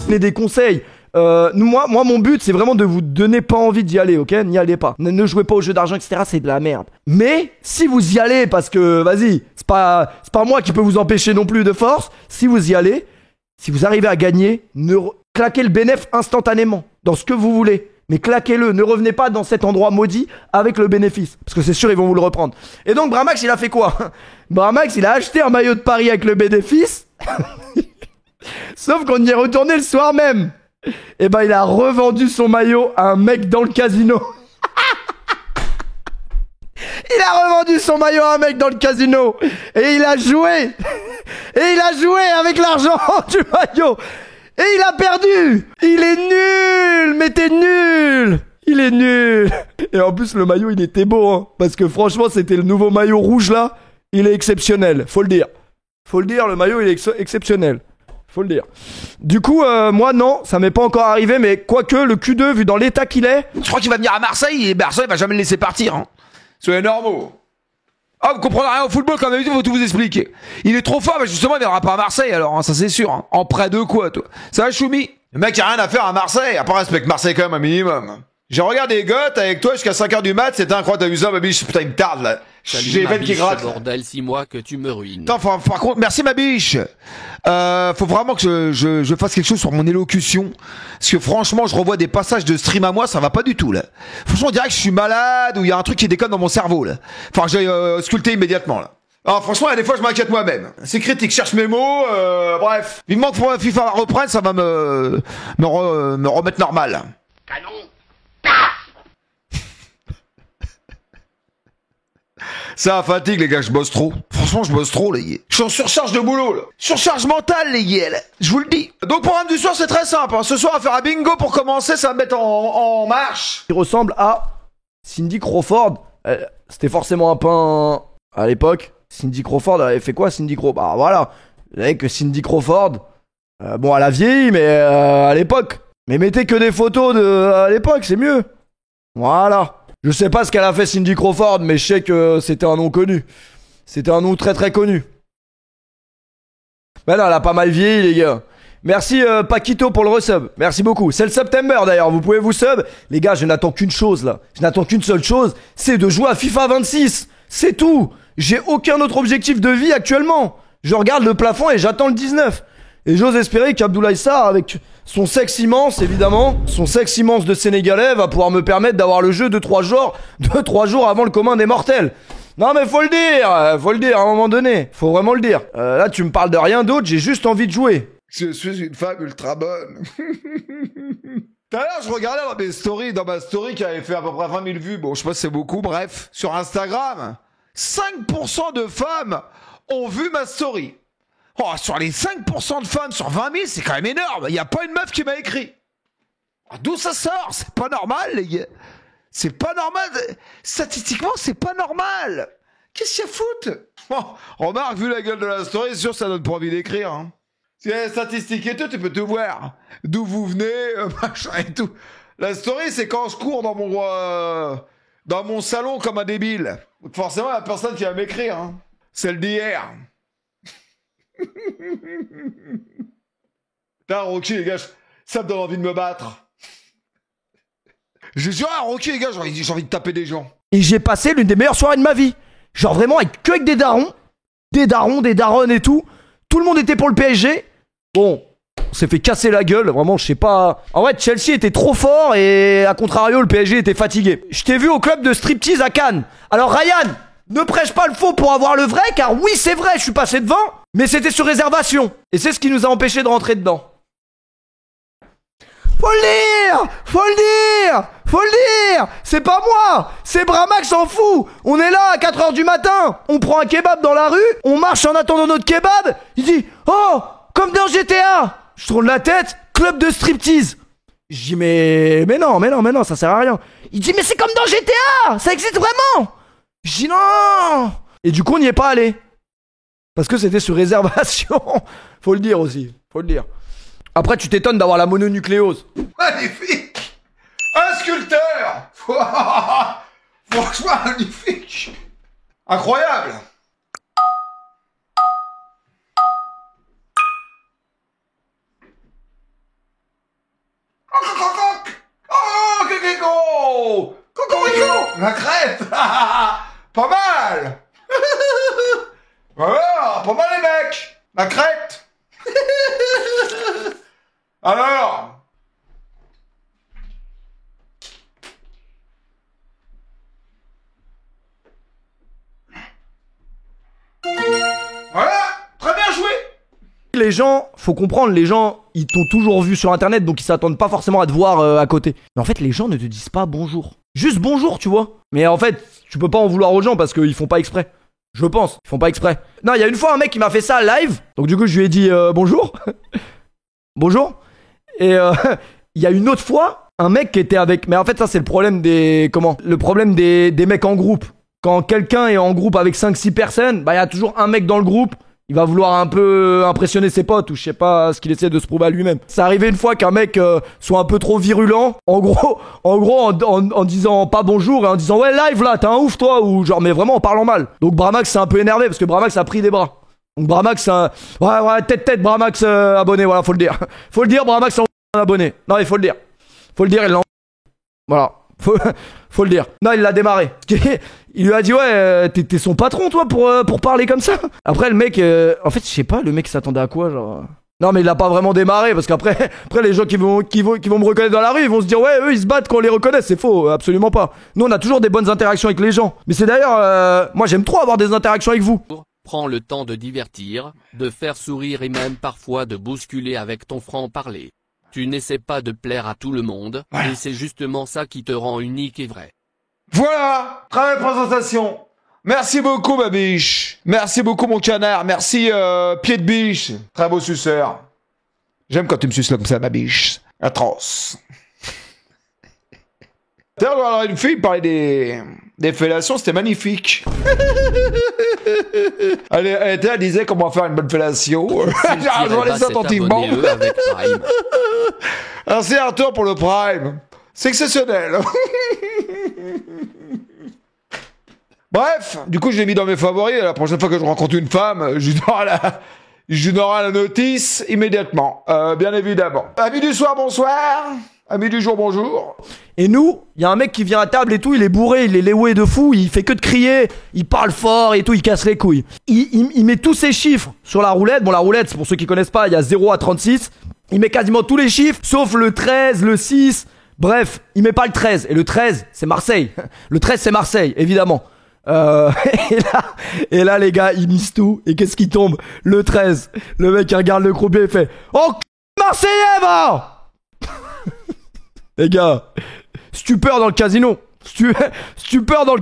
donner des conseils. Moi, mon but, c'est vraiment de vous donner pas envie d'y aller, ok? N'y allez pas. Ne jouez pas aux jeux d'argent, etc. C'est de la merde. Mais si vous y allez, parce que, vas-y, c'est pas moi qui peux vous empêcher non plus de force. Si vous y allez, si vous arrivez à gagner, claquez le bénéfice instantanément, dans ce que vous voulez. Mais claquez-le, ne revenez pas dans cet endroit maudit avec le bénéfice. Parce que c'est sûr, ils vont vous le reprendre. Et donc, Bramax, il a fait quoi? Bramax, il a acheté un maillot de Paris avec le bénéfice. Sauf qu'on y est retourné le soir même. Et ben, il a revendu son maillot à un mec dans le casino. Il a revendu son maillot à un mec dans le casino. Et il a joué. Et il a joué avec l'argent du maillot. Et il a perdu. Il est nul. Mais t'es nul. Il est nul. Et en plus, le maillot, il était beau. Hein, parce que franchement, c'était le nouveau maillot rouge là. Il est exceptionnel. Faut le dire. Faut le dire, le maillot, il est exceptionnel. Faut le dire. Du coup, moi, non, ça m'est pas encore arrivé, mais quoique, le Q2, vu dans l'état qu'il est... Je crois qu'il va venir à Marseille, et Marseille va jamais le laisser partir. Hein. Soyez normaux. Ah, vous comprenez rien au football, comme d'habitude, faut tout vous expliquer. Il est trop fort, mais justement, il viendra pas à Marseille, alors, hein, ça c'est sûr. Hein. En prêt de quoi, toi? Ça va, Choumi? Le mec a rien à faire à Marseille, après respecte Marseille quand même un minimum. J'ai regardé les gosses avec toi jusqu'à 5h du mat, c'était incroyable, t'as vu ça, ma biche? Putain, il me tarde, là. J'ai les veines qui grattent. Bordel, 6 mois que tu me ruines. Attends, par contre, merci ma biche. Faut vraiment que je fasse quelque chose sur mon élocution. Parce que franchement, je revois des passages de stream à moi, ça va pas du tout, là. Franchement, on dirait que je suis malade ou il y a un truc qui déconne dans mon cerveau, là. Enfin, j'ai sculpté immédiatement, là. Alors, franchement, il y a des fois, je m'inquiète moi-même. C'est critique, je cherche mes mots, bref. Vivement que FIFA reprenne, ça va me remettre normal. Canon. Ça fatigue les gars, je bosse trop. Franchement, je bosse trop les gars. Je suis en surcharge de boulot là. Surcharge mentale les gars, là. Je vous le dis. Donc programme du soir, c'est très simple. Hein. Ce soir, on va faire un bingo pour commencer, ça va me mettre en marche. Il ressemble à Cindy Crawford. C'était forcément un pain à l'époque. Cindy Crawford, elle avait fait quoi Cindy Crawford? Bah voilà. Vous savez que Cindy Crawford, bon, elle a vieilli, mais à l'époque. Mais mettez que des photos à l'époque, c'est mieux. Voilà. Je sais pas ce qu'elle a fait Cindy Crawford, mais je sais que c'était un nom connu. C'était un nom très très connu. Ben non, elle a pas mal vieilli les gars. Merci Paquito pour le resub. Merci beaucoup. C'est le September d'ailleurs, vous pouvez vous sub. Les gars, je n'attends qu'une chose là. Je n'attends qu'une seule chose, c'est de jouer à FIFA 26. C'est tout. J'ai aucun autre objectif de vie actuellement. Je regarde le plafond et j'attends le 19. Et j'ose espérer qu'Abdoulaye Sarr, avec son sexe immense, évidemment, son sexe immense de Sénégalais, va pouvoir me permettre d'avoir le jeu de 3 jours avant le commun des mortels. Non mais faut le dire à un moment donné, faut vraiment le dire. Là tu me parles de rien d'autre, j'ai juste envie de jouer. Je suis une femme ultra bonne. Tout à l'heure, je regardais dans ma story qui avait fait à peu près 20 000 vues, bon je sais pas si c'est beaucoup, bref, sur Instagram, 5% de femmes ont vu ma story. Oh, sur les 5% de femmes sur 20 000, c'est quand même énorme. Il n'y a pas une meuf qui m'a écrit. D'où ça sort? C'est pas normal, les gars. C'est pas normal. Statistiquement, c'est pas normal. Qu'est-ce qu'il y a à foutre? Oh, remarque, vu la gueule de la story, c'est sûr que ça donne pas envie d'écrire. Hein. Si y a les statistiques et tout, tu peux te voir. D'où vous venez, machin et tout. La story, c'est quand je cours dans mon salon comme un débile. Donc forcément, il y a personne qui va m'écrire. Hein. Celle d'hier. Putain, Rocky, les gars, ça me donne envie de me battre. Je dis, ah, Rocky, les gars, j'ai envie de taper des gens. Et j'ai passé l'une des meilleures soirées de ma vie. Genre vraiment avec des darons. Des daronnes et tout. Tout le monde était pour le PSG. Bon, on s'est fait casser la gueule. Vraiment, je sais pas. En vrai, Chelsea était trop fort et à contrario, le PSG était fatigué. Je t'ai vu au club de striptease à Cannes. Alors, Ryan, ne prêche pas le faux pour avoir le vrai, car oui, c'est vrai, je suis passé devant, mais c'était sur réservation. Et c'est ce qui nous a empêché de rentrer dedans. Faut le dire, c'est pas moi, c'est Bramax s'en fout. On est là à 4h du matin, on prend un kebab dans la rue, on marche en attendant notre kebab. Il dit, oh, comme dans GTA. Je tourne la tête, club de striptease. Je dis, mais non, ça sert à rien. Il dit, mais c'est comme dans GTA, ça existe vraiment. Je dis non. Et du coup on n'y est pas allé. Parce que c'était sur réservation. Faut le dire aussi, faut le dire. Après tu t'étonnes d'avoir la mononucléose. Magnifique. Un sculpteur. Franchement magnifique. Incroyable. La crête. Pas mal. Voilà, pas mal les mecs. La crête. Alors. Voilà, très bien joué. Les gens, faut comprendre, les gens, ils t'ont toujours vu sur internet, donc ils s'attendent pas forcément à te voir à côté. Mais en fait, les gens ne te disent pas bonjour. Juste bonjour, tu vois. Mais en fait, tu peux pas en vouloir aux gens parce qu'ils font pas exprès. Je pense, ils font pas exprès. Non, il y a une fois un mec qui m'a fait ça live, donc du coup je lui ai dit bonjour. Bonjour. Et il y a une autre fois, un mec qui était avec... Mais en fait ça c'est le problème des... Comment ? Le problème des mecs en groupe. Quand quelqu'un est en groupe avec 5-6 personnes, bah il y a toujours un mec dans le groupe. Il va vouloir un peu impressionner ses potes ou je sais pas ce qu'il essaie de se prouver à lui-même. C'est arrivé une fois qu'un mec soit un peu trop virulent. En gros en disant pas bonjour et en disant ouais live là t'es un ouf toi ou genre mais vraiment en parlant mal. Donc Bramax s'est un peu énervé parce que Bramax a pris des bras. Donc Bramax ouais tête Bramax abonné voilà faut le dire. Faut le dire Bramax en abonné. Non il faut le dire. Faut le dire il l'a voilà. Faut le dire. Non, il l'a démarré. Il lui a dit ouais, t'es son patron toi pour parler comme ça. Après le mec, en fait je sais pas, le mec s'attendait à quoi genre. Non mais il l'a pas vraiment démarré parce qu'après les gens qui vont me reconnaître dans la rue, ils vont se dire ouais eux ils se battent quand on les reconnaît, c'est faux, absolument pas. Nous on a toujours des bonnes interactions avec les gens. Mais c'est d'ailleurs, moi j'aime trop avoir des interactions avec vous. Prends le temps de divertir, de faire sourire et même parfois de bousculer avec ton franc-parler. Tu n'essaies pas de plaire à tout le monde, et c'est justement ça qui te rend unique et vrai. Voilà, très belle présentation. Merci beaucoup ma biche. Merci beaucoup mon canard. Merci pied de biche. Très beau suceur. J'aime quand tu me suces comme ça ma biche. Atroce. D'ailleurs, on aurait une fille parler des fellations, c'était magnifique. Elle disait comment faire une bonne fellation. Je vois les attentivement. Merci Arthur pour le Prime. C'est exceptionnel. Bref, du coup je l'ai mis dans mes favoris. La prochaine fois que je rencontre une femme, je donnerai la notice immédiatement. Bien évidemment. Amis du soir, bonsoir. Amis du jour, bonjour. Et nous, il y a un mec qui vient à table et tout, il est bourré, il est léoué de fou, il fait que de crier, il parle fort et tout, il casse les couilles. Il met tous ses chiffres sur la roulette. Bon, la roulette, c'est pour ceux qui connaissent pas, il y a 0 à 36. Il met quasiment tous les chiffres, sauf le 13, le 6. Bref, il met pas le 13. Et le 13, c'est Marseille. Le 13, c'est Marseille, évidemment. Et là, les gars, ils misent tout. Et qu'est-ce qui tombe ? Le 13. Le mec, il regarde le croupier et fait « Oh, Marseillais, va !» Les gars, stupeur dans le casino. Stupeur dans le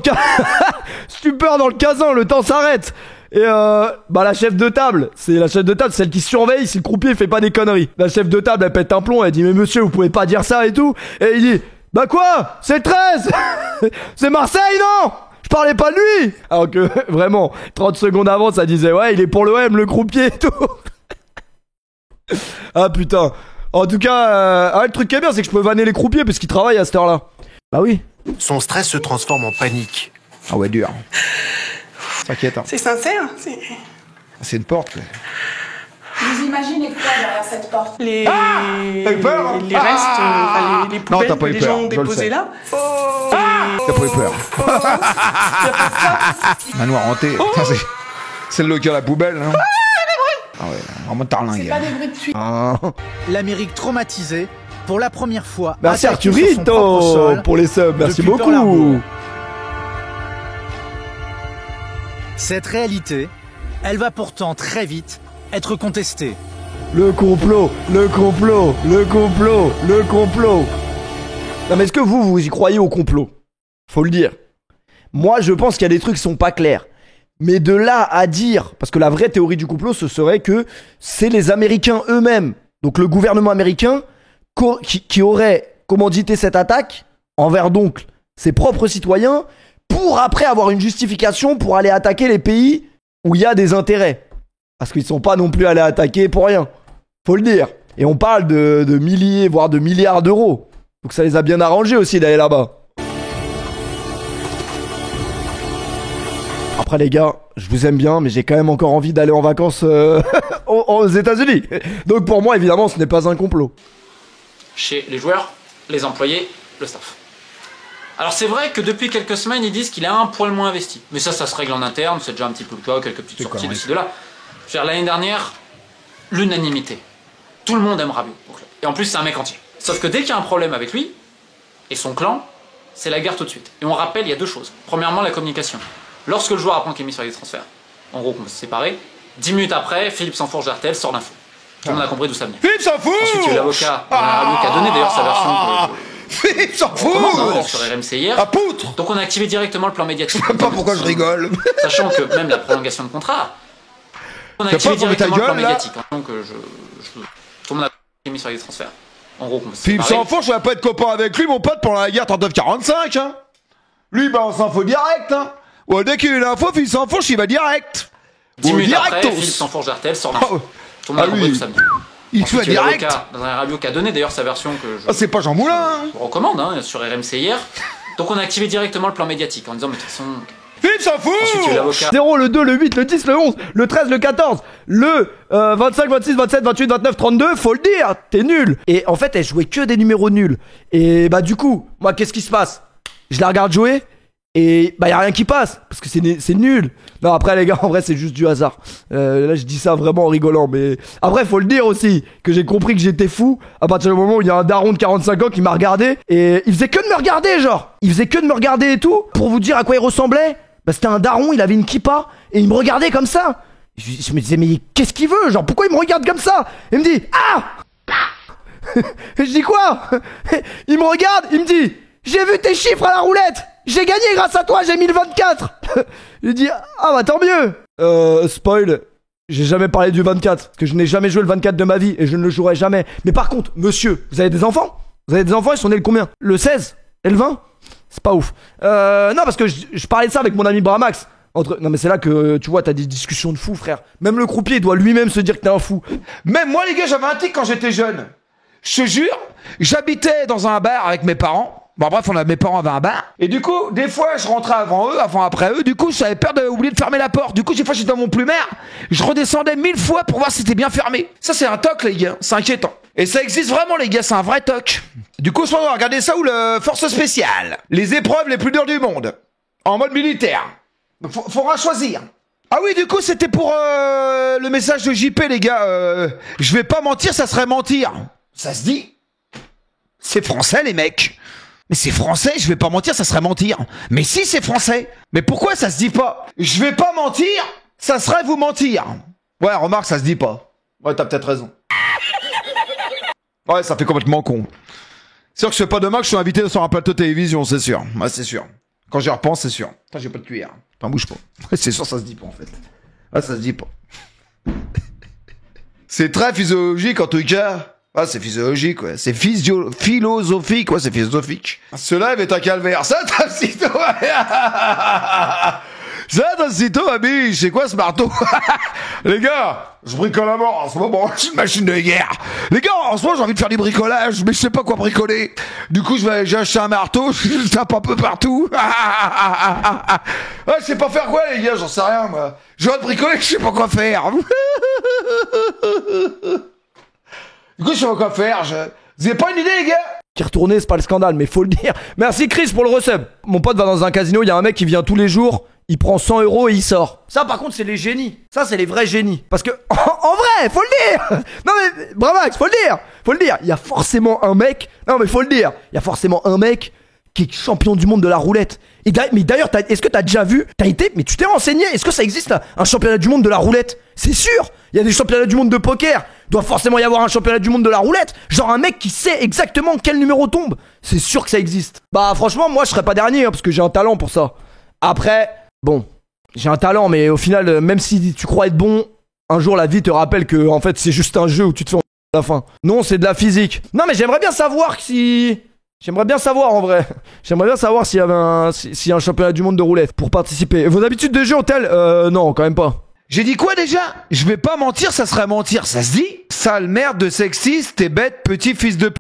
stupeur dans le casin, le temps s'arrête. Et la chef de table, c'est celle qui surveille si le croupier fait pas des conneries. La chef de table, elle pète un plomb, elle dit mais monsieur, vous pouvez pas dire ça et tout. Et il dit bah quoi ? C'est le 13 C'est Marseille, non ? Je parlais pas de lui. Alors que vraiment, 30 secondes avant, ça disait ouais, il est pour l'OM, le croupier et tout. Ah putain. En tout cas, le truc qui est bien, c'est que je peux vanner les croupiers parce qu'ils travaillent à cette heure-là. Bah oui. Son stress se transforme en panique. Ah ouais, dur. T'inquiète. Hein. C'est sincère. C'est une porte. Vous imaginez quoi derrière cette porte ? Les t'as eu peur, hein? les restes, les poubelles t'as pas eu que les peur, gens ont je le déposées sais. là. T'as pas eu peur. Manoir hanté. Putain, c'est le local à la poubelle. Hein. Ah ouais, vraiment tarlingue. C'est pas des bruits de tuiles. Ah. L'Amérique traumatisée, pour la première fois. Merci attaquée sur son propre Arturito sol pour les subs, merci depuis Pearl Harbor. beaucoup. Cette réalité, elle va pourtant très vite être contestée. Le complot. Non mais est-ce que vous y croyez au complot ? Faut le dire. Moi je pense qu'il y a des trucs qui sont pas clairs. Mais de là à dire, parce que la vraie théorie du complot ce serait que c'est les Américains eux-mêmes, donc le gouvernement américain, qui aurait commandité cette attaque envers donc ses propres citoyens pour après avoir une justification pour aller attaquer les pays où il y a des intérêts. Parce qu'ils ne sont pas non plus allés attaquer pour rien. Faut le dire. Et on parle de milliers, voire de milliards d'euros. Donc ça les a bien arrangés aussi d'aller là-bas. Après les gars, je vous aime bien, mais j'ai quand même encore envie d'aller en vacances aux États-Unis. Donc pour moi, évidemment, ce n'est pas un complot. Chez les joueurs, les employés, le staff. Alors c'est vrai que depuis quelques semaines, ils disent qu'il est un poil moins investi. Mais ça se règle en interne, c'est déjà un petit peu le cas, quelques petites sorties de ci, de là. Je veux dire, l'année dernière, l'unanimité. Tout le monde aime Rabiot au club. Et en plus, c'est un mec entier. Sauf que dès qu'il y a un problème avec lui, et son clan, c'est la guerre tout de suite. Et on rappelle, il y a deux choses. Premièrement, la communication. Lorsque le joueur apprend qu'il est mis sur les transferts, en gros qu'on va se séparer, 10 minutes après, Philippe Sansfourche d'RTL sort l'info. Tout le monde a compris d'où ça venait. Philippe s'en fout. Ensuite, il y a eu l'avocat Rabiot qui a donné d'ailleurs sa version. Philippe s'en fout. Sur RMC hier. À poutre. Donc on a activé directement le plan médiatique. Je sais pas pourquoi je rigole. Sachant que même la prolongation de contrat, on a activé directement le plan médiatique. Donc tout le monde a mis sur les transferts. En gros, Philippe Sansfourche, je vais pas être copain avec lui, mon pote, pendant la guerre 39-45. Hein. Lui, bah, on s'en fout direct. Hein. Ouais, dès qu'il y a une info, Philippe Sansfourche, il va direct. 10 minutes après, Philippe Sansfourche d'RTL sort l'info. Tout le monde a compris d'où ça venait. Il fait direct. Dans un Rabiot qui a donné d'ailleurs sa version que je c'est pas Jean Moulin. Je vous recommande hein, sur RMC hier. Donc on a activé directement le plan médiatique en disant mais de toute façon. Philippe s'en fout. Ensuite il y a eu l'avocat. 0, le 2, le 8, le 10, le 11, le 13, le 14, le 25, 26, 27, 28, 29, 32, faut le dire, t'es nul. Et en fait, elle jouait que des numéros nuls. Et bah du coup, moi qu'est-ce qui se passe? Je la regarde jouer et bah y a rien qui passe parce que c'est nul. Non, après les gars, en vrai c'est juste du hasard. Là je dis ça vraiment en rigolant, mais après faut le dire aussi que j'ai compris que j'étais fou à partir du moment où il y a un daron de 45 ans qui m'a regardé et il faisait que de me regarder, genre. Il faisait que de me regarder et tout. Pour vous dire à quoi il ressemblait, bah c'était un daron, il avait une kippa et il me regardait comme ça. Je me disais mais qu'est-ce qu'il veut, genre pourquoi il me regarde comme ça? Il me dit ah. Je dis quoi? Il me regarde, il me dit j'ai vu tes chiffres à la roulette. J'ai gagné grâce à toi, j'ai mis le 24. J'ai dit ah bah tant mieux. Spoil, j'ai jamais parlé du 24 parce que je n'ai jamais joué le 24 de ma vie et je ne le jouerai jamais. Mais par contre, monsieur, vous avez des enfants? Vous avez des enfants, ils sont nés le combien? Le 16 et le 20? C'est pas ouf. Non parce que je parlais de ça avec mon ami Bramax. Non mais c'est là que tu vois t'as des discussions de fous, frère. Même le croupier doit lui-même se dire que t'es un fou. Même moi les gars, j'avais un tic quand j'étais jeune. Je te jure, j'habitais dans un bar avec mes parents. Bon bref, mes parents avaient un bar. Et du coup, des fois, je rentrais après eux. Du coup, j'avais peur d'oublier de fermer la porte. Du coup, des fois, j'étais dans mon plumaire. Je redescendais 1000 fois pour voir si c'était bien fermé. Ça, c'est un toc, les gars. C'est inquiétant. Et ça existe vraiment, les gars. C'est un vrai toc. Du coup, je pense regarder ça ou le force spéciale. Les épreuves les plus dures du monde. En mode militaire. Faudra choisir. Ah oui, du coup, c'était pour le message de JP, les gars. Je vais pas mentir, ça serait mentir. Ça se dit. C'est français, les mecs. Mais c'est français, je vais pas mentir, ça serait mentir. Mais si c'est français, mais pourquoi ça se dit pas? Je vais pas mentir, ça serait vous mentir. Ouais, remarque, ça se dit pas. Ouais, t'as peut-être raison. Ouais, ça fait complètement con. C'est sûr que je fais pas demain que je suis invité sur un plateau de télévision, c'est sûr. Ouais, c'est sûr. Quand j'y repense, c'est sûr. Putain, j'ai pas de cuillère. Putain, bouge pas. Ouais, c'est sûr, ça se dit pas en fait. Ouais, ça se dit pas. C'est très physiologique en tout cas. Ah, c'est physiologique, ouais. C'est philosophique, ouais, c'est philosophique. Ce live est un calvaire. Ça, t'as cito, ma biche. C'est quoi ce marteau? Les gars, je bricole à mort en ce moment. Je suis une machine de guerre. Les gars, en ce moment, j'ai envie de faire du bricolage, mais je sais pas quoi bricoler. Du coup, j'ai acheté un marteau, je tape un peu partout. Ouais, je sais pas faire quoi, les gars, j'en sais rien, moi. Je vais bricoler, je sais pas quoi faire. Du coup, je sais pas quoi faire. Vous avez pas une idée, les gars? Qui retourné, c'est pas le scandale, mais faut le dire. Merci Chris pour le resub. Mon pote va dans un casino, il y a un mec qui vient tous les jours, il prend 100 € et il sort. Ça, par contre, c'est les génies. Ça, c'est les vrais génies. Parce que, en vrai, faut le dire. Non mais, Bramax, faut le dire. Faut le dire. Il y a forcément un mec. Non mais faut le dire. Il y a forcément un mec qui est champion du monde de la roulette. Mais d'ailleurs, est-ce que t'as déjà vu? Mais tu t'es renseigné? Est-ce que ça existe un championnat du monde de la roulette? C'est sûr. Il y a des championnats du monde de poker. Il doit forcément y avoir un championnat du monde de la roulette. Genre un mec qui sait exactement quel numéro tombe. C'est sûr que ça existe. Bah franchement, moi je serais pas dernier hein, parce que j'ai un talent pour ça. Après, bon, j'ai un talent, mais au final, même si tu crois être bon, un jour la vie te rappelle que en fait c'est juste un jeu où tu te fais à la fin. Non, c'est de la physique. Non mais j'aimerais bien savoir si... J'aimerais bien savoir en vrai. J'aimerais bien savoir s'il y avait s'il y a un championnat du monde de roulette pour participer. Vos habitudes de jeu ont-elles non, quand même pas. J'ai dit quoi déjà? Je vais pas mentir, ça serait mentir. Ça se dit? Sale merde de sexiste, t'es bête, petit fils de...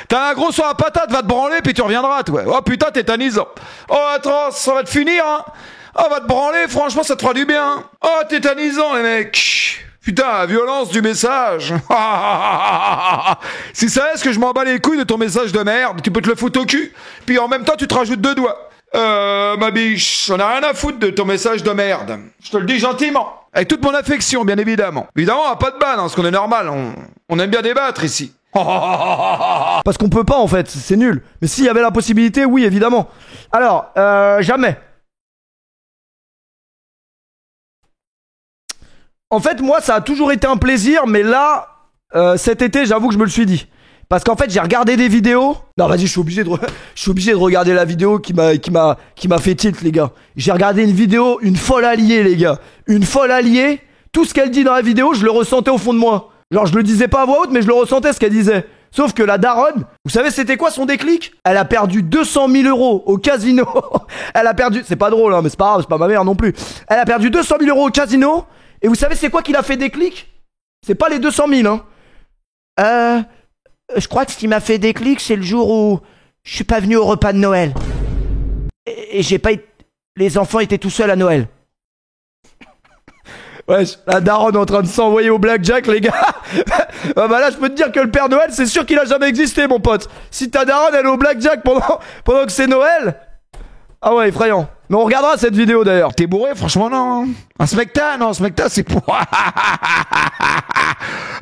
T'as un gros sur la patate, va te branler puis tu reviendras toi. Oh putain, t'es tétanisant. Oh attends, ça va te finir hein. Oh va te branler, franchement ça te fera du bien. Oh tétanisant les mecs. Putain, la violence du message. Si ça est ce que je m'en bats les couilles de ton message de merde, tu peux te le foutre au cul. Puis en même temps, tu te rajoutes 2 doigts. Ma biche, on a rien à foutre de ton message de merde. Je te le dis gentiment. Avec toute mon affection, bien évidemment. Évidemment, on a pas de ban, hein, parce qu'on est normal. On aime bien débattre ici. Parce qu'on peut pas en fait, c'est nul. Mais s'il y avait la possibilité, oui, évidemment. Alors, jamais. En fait, moi, ça a toujours été un plaisir, mais là, cet été, j'avoue que je me le suis dit. Parce qu'en fait, j'ai regardé des vidéos. Non, vas-y, je suis obligé de regarder la vidéo qui m'a fait tilt, les gars. J'ai regardé une vidéo, une folle alliée, les gars. Une folle alliée. Tout ce qu'elle dit dans la vidéo, je le ressentais au fond de moi. Genre, je le disais pas à voix haute, mais je le ressentais ce qu'elle disait. Sauf que la daronne, vous savez, c'était quoi son déclic? Elle a perdu 200 000 euros au casino. Elle a perdu, c'est pas drôle, hein, mais c'est pas grave, c'est pas ma mère non plus. Elle a perdu 200 000 euros au casino. Et vous savez, c'est quoi qui l'a fait déclic? C'est pas les 200 000, hein. Je crois que ce qui m'a fait déclic, c'est le jour où je suis pas venu au repas de Noël. Et j'ai pas été... Les enfants étaient tout seuls à Noël. Ouais, la daronne est en train de s'envoyer au blackjack, les gars. Ah bah là, je peux te dire que le Père Noël, c'est sûr qu'il a jamais existé, mon pote. Si ta daronne, elle est au blackjack pendant que c'est Noël... Ah ouais, effrayant. Mais on regardera cette vidéo d'ailleurs. T'es bourré, franchement, non. Un smecta, non, smecta, c'est pour...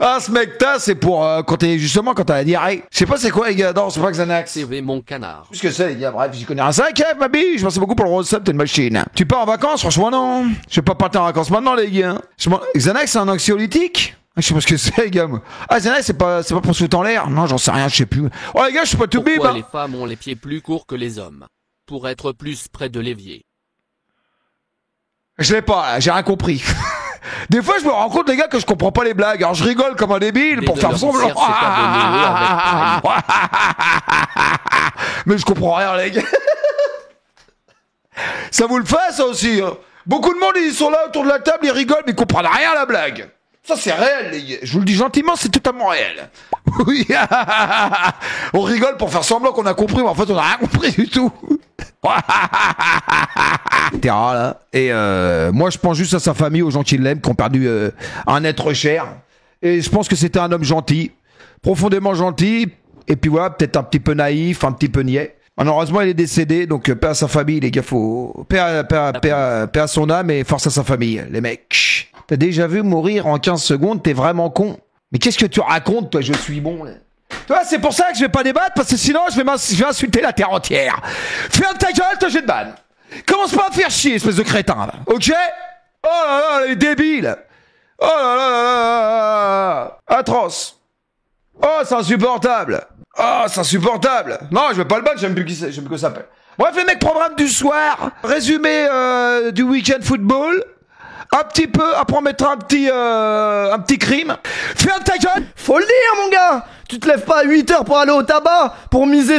Un smecta, c'est pour quand t'as la diarrhée. Je sais pas c'est quoi, les gars. Non, c'est pas Xanax. C'est mon canard. Qu'est-ce que c'est, les gars? Bref, j'y connais un 5 ma biche. Merci beaucoup pour le rose-up, t'es une machine. Tu pars en vacances, franchement, non. Je vais pas partir en vacances maintenant, les gars. Xanax, c'est un anxiolytique? Je sais pas ce que c'est, les gars. Ah, Xanax, c'est pas pour se foutre en l'air. Non, j'en sais rien, je sais plus. Oh, les gars, je suis pas tout bib. Pourquoi les femmes ont les pieds plus courts que les hommes? Pour être plus près de l'évier. Je l'ai pas, j'ai rien compris. Des fois, je me rends compte, les gars, que je comprends pas les blagues. Alors, je rigole comme un débile pour faire semblant. Mais je comprends rien, les gars. Ça vous le fait, ça aussi, hein. Beaucoup de monde, ils sont là autour de la table, ils rigolent, mais ils comprennent rien à la blague. Ça, c'est réel, les gars. Je vous le dis gentiment, c'est totalement réel. Oui. On rigole pour faire semblant qu'on a compris, mais en fait, on n'a rien compris du tout. Là. Et moi, je pense juste à sa famille, aux gens qui l'aiment, qui ont perdu un être cher. Et je pense que c'était un homme gentil, profondément gentil. Et puis voilà, peut-être un petit peu naïf, un petit peu niais. Malheureusement, il est décédé, donc paix à sa famille, les gars. Faut paix à son âme et force à sa famille, les mecs. T'as déjà vu mourir en 15 secondes, t'es vraiment con. Mais qu'est-ce que tu racontes, toi, je suis bon, là. Tu vois, c'est pour ça que je vais pas débattre, parce que sinon, je vais insulter la terre entière. Ferme ta gueule, toi, j'ai de ban. Commence pas à me faire chier, espèce de crétin, là. Ok? Oh là là, les débiles. Oh là là là là. Atroce. Oh, c'est insupportable. Oh, c'est insupportable. Non, je vais pas le battre, j'aime plus qui c'est, j'aime plus que ça s'appelle. Bref, les mecs, programme du soir. Résumé du week-end football. Un petit peu, après on mettra un petit crime. Ferme ta gueule. Faut le dire, mon gars. Tu te lèves pas à 8h pour aller au tabac, pour miser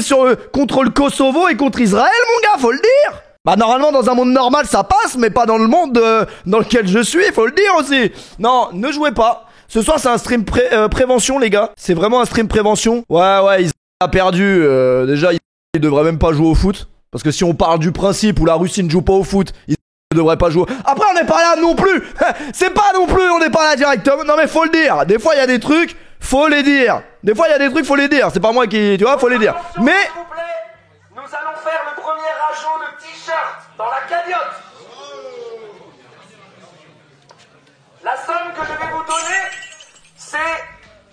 contre le Kosovo et contre Israël, mon gars, faut le dire. Bah normalement dans un monde normal ça passe, mais pas dans le monde dans lequel je suis, faut le dire aussi. Non, ne jouez pas. Ce soir c'est un stream prévention, les gars. C'est vraiment un stream prévention. Ouais, Israël a perdu. Déjà, il devrait même pas jouer au foot. Parce que si on parle du principe où la Russie ne joue pas au foot, ne devrait pas jouer. Après, on n'est pas là non plus. C'est pas non plus, on n'est pas là directement. Non mais faut le dire. Des fois il y a des trucs, faut les dire. Des fois il y a des trucs, faut les dire. C'est pas moi qui, tu vois, faut les dire. Mais s'il vous plaît, nous allons faire le premier rajout de t-shirt dans la cagnotte. La somme que je vais vous donner, c'est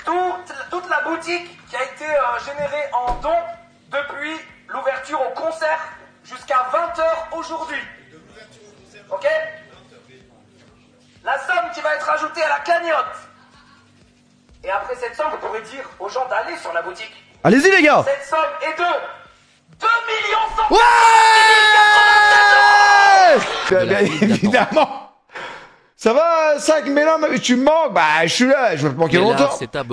toute la boutique qui a été générée en dons depuis l'ouverture au concert jusqu'à 20h aujourd'hui. Ok? La somme qui va être ajoutée à la cagnotte. Et après cette somme, vous pourrez dire aux gens d'aller sur la boutique. allez-y les gars. Cette somme est de 2 100 Ouais. Bien évidemment. Ça va, 5 Mélin, tu me manques? Bah, je suis là, je vais te manquer longtemps.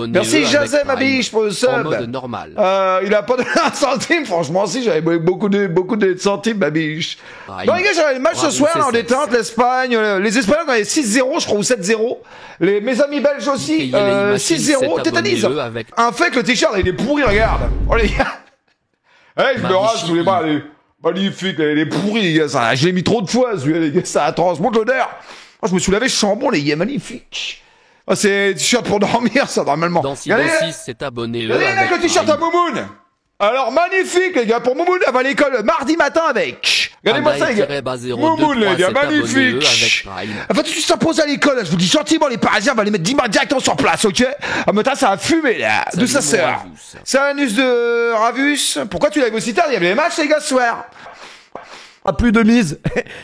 Merci Jazem, ma biche, pour le sub. En mode normal. Il a pas donné un centime, franchement, si, j'avais beaucoup de centimes, ma biche. Bon, les gars, j'avais le match ce soir, là, en détente, l'Espagne, les Espagnols, on avait 6-0, je crois, ou 7-0. Mes amis belges aussi, 6-0, tétanise. Un fait que le t-shirt, il est pourri, regarde. Oh, les gars. Hey, je me rase sous les bras, magnifique, il est pourri, les gars, ça, je l'ai mis trop de fois, celui-là, les gars, ça transmonte l'odeur. Oh, je me suis lavé, je sens bon, les gars, magnifique. Oh, c'est t-shirt pour dormir, ça, normalement. Dans Regardez, 6 s'est abonné regardez, les mecs, le t-shirt à Moumoun. Alors, magnifique, les gars, pour Moumoun, elle va à l'école mardi matin avec. Regardez-moi ça, les gars. Moumoun, les gars, magnifique. Enfin, tu s'imposes à l'école, là, je vous dis gentiment, les Parisiens, on va les mettre directement sur place, ok? Ah, mais ça va fumer, là, de sa sœur. C'est un anus de Ravus. Pourquoi tu l'avais aussi tard? Il y avait les matchs, les gars, ce soir. Plus de mise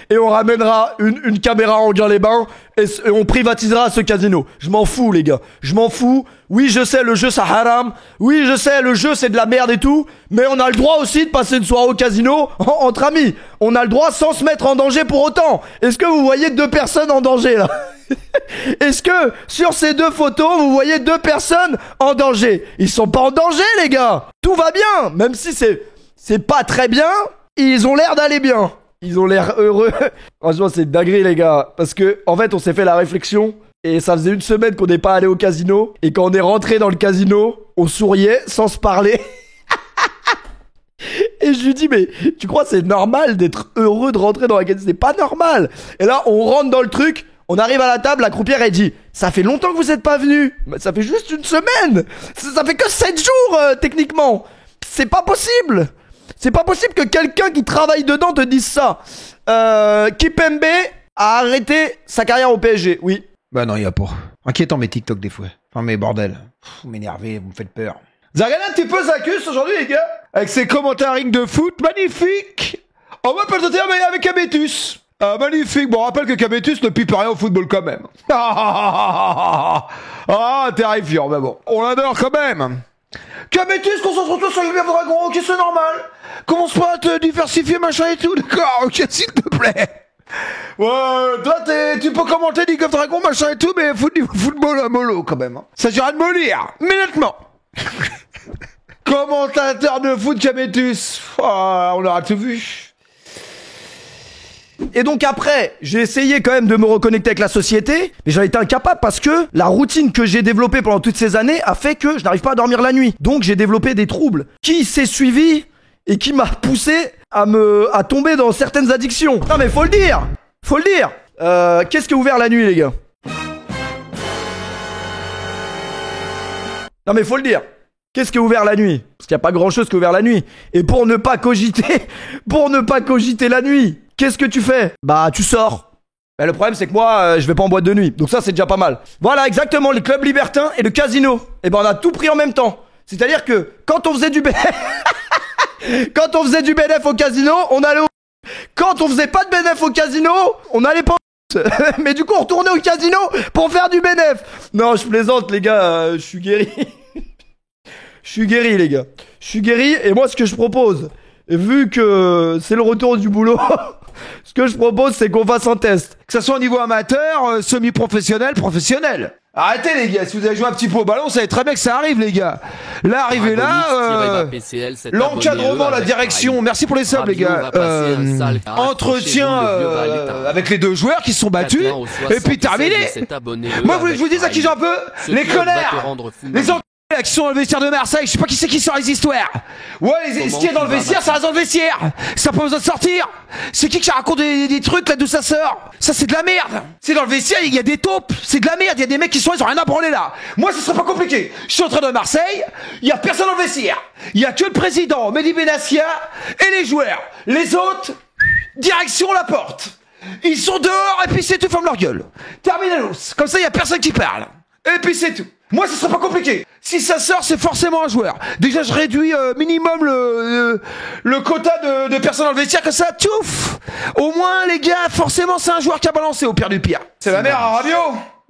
et on ramènera une caméra en Enghien-les-Bains et on privatisera ce casino. Je m'en fous, les gars. Je m'en fous. Oui, je sais, le jeu ça haram. Oui, je sais, le jeu c'est de la merde et tout. Mais on a le droit aussi de passer une soirée au casino entre amis. On a le droit sans se mettre en danger pour autant. Est-ce que vous voyez 2 personnes en danger là? Est-ce que sur ces 2 photos vous voyez 2 personnes en danger? Ils sont pas en danger, les gars. Tout va bien, même si c'est pas très bien. Ils ont l'air d'aller bien. Ils ont l'air heureux. Franchement, c'est dinguerie, les gars. Parce que, en fait, on s'est fait la réflexion. Et ça faisait 1 semaine qu'on n'est pas allé au casino. Et quand on est rentré dans le casino, on souriait sans se parler. Et je lui dis, mais tu crois c'est normal d'être heureux de rentrer dans la casino? C'est pas normal. Et là, on rentre dans le truc. On arrive à la table, la croupière, elle dit, ça fait longtemps que vous êtes pas venus. Ça fait juste 1 semaine. Ça fait que 7 jours, techniquement. C'est pas possible. C'est pas possible que quelqu'un qui travaille dedans te dise ça. Kipembe a arrêté sa carrière au PSG, oui. Bah non, y a pas. Inquiétant mes TikTok des fois. Enfin, mais bordel. Vous m'énervez, vous me faites peur. Vous avez regardé un petit peu Zacus aujourd'hui, les gars? Avec ses commentaires de foot, magnifique. On m'appelle de terme avec Cabetus. Ah, magnifique. Bon, on rappelle que Cabetus ne pipe rien au football quand même. Ah, terrifiant, mais bon. On l'adore quand même. Cabetus, concentre-toi sur Guillermo Dragon, ok, c'est normal. Commence pas à te diversifier, machin et tout, d'accord, ok, s'il te plaît. Ouais, toi, tu peux commenter League of Dragon, machin et tout, mais football à mollo, quand même. Hein. Ça s'agira de mollir, immédiatement. Commentateur de foot, Cabetus. Oh, on aura tout vu. Et donc après, j'ai essayé quand même de me reconnecter avec la société, mais j'en étais incapable parce que la routine que j'ai développée pendant toutes ces années a fait que je n'arrive pas à dormir la nuit. Donc j'ai développé des troubles qui s'est suivi et qui m'a poussé à tomber dans certaines addictions. Non mais faut le dire. Qu'est-ce qui est ouvert la nuit, les gars? Non mais faut le dire. Qu'est-ce qui est ouvert la nuit? Parce qu'il n'y a pas grand-chose qui est ouvert la nuit. Et pour ne pas cogiter la nuit, qu'est-ce que tu fais? Bah, tu sors. Mais le problème, c'est que moi, je vais pas en boîte de nuit. Donc ça, c'est déjà pas mal. Voilà, exactement, les clubs libertins et le casino. Et ben, on a tout pris en même temps. C'est-à-dire que quand on faisait du bénéf au casino, on allait au... Quand on faisait pas de bénéf au casino, on allait pas au... Mais du coup, on retournait au casino pour faire du bénéf. Non, je plaisante, les gars, je suis guéri. Je suis guéri, les gars. Je suis guéri, et moi, ce que je propose, vu que c'est le retour du boulot, ce que je propose, c'est qu'on fasse un test. Que ça soit au niveau amateur, semi-professionnel, professionnel. Arrêtez, les gars. Si vous avez joué un petit peu au ballon, vous savez très bien que ça arrive, les gars. Là, arrivez là, l'encadrement, la direction. Merci pour les subs, les gars. Entretien avec les 2 joueurs qui se sont battus. Et puis terminé. Moi, je vous dis à qui j'ai un peu les connards. Les qui sont dans le vestiaire de Marseille, je sais pas qui c'est qui sort les histoires. Ouais, ce qui est dans le vestiaire, ça reste dans le vestiaire. Ça n'a pas besoin de sortir. C'est qui raconte des trucs là d'où ça sort? Ça, c'est de la merde. C'est dans le vestiaire, il y a des taupes. C'est de la merde, il y a des mecs qui sont là, ils ont rien à branler là. Moi, ce serait pas compliqué. Je suis en train de Marseille, il y a personne dans le vestiaire. Il y a que le président, Mehdi Benassia, et les joueurs. Les autres, direction la porte. Ils sont dehors et puis c'est tout, ferme leur gueule. Terminalos. Comme ça, il y a personne qui parle. Et puis c'est tout. Moi, ce serait pas compliqué. Si ça sort, c'est forcément un joueur. Déjà, je réduis minimum le quota de personnes dans le vestiaire, que ça touffe. Au moins, les gars, forcément, c'est un joueur qui a balancé au pire du pire. C'est la mère à Rabiot.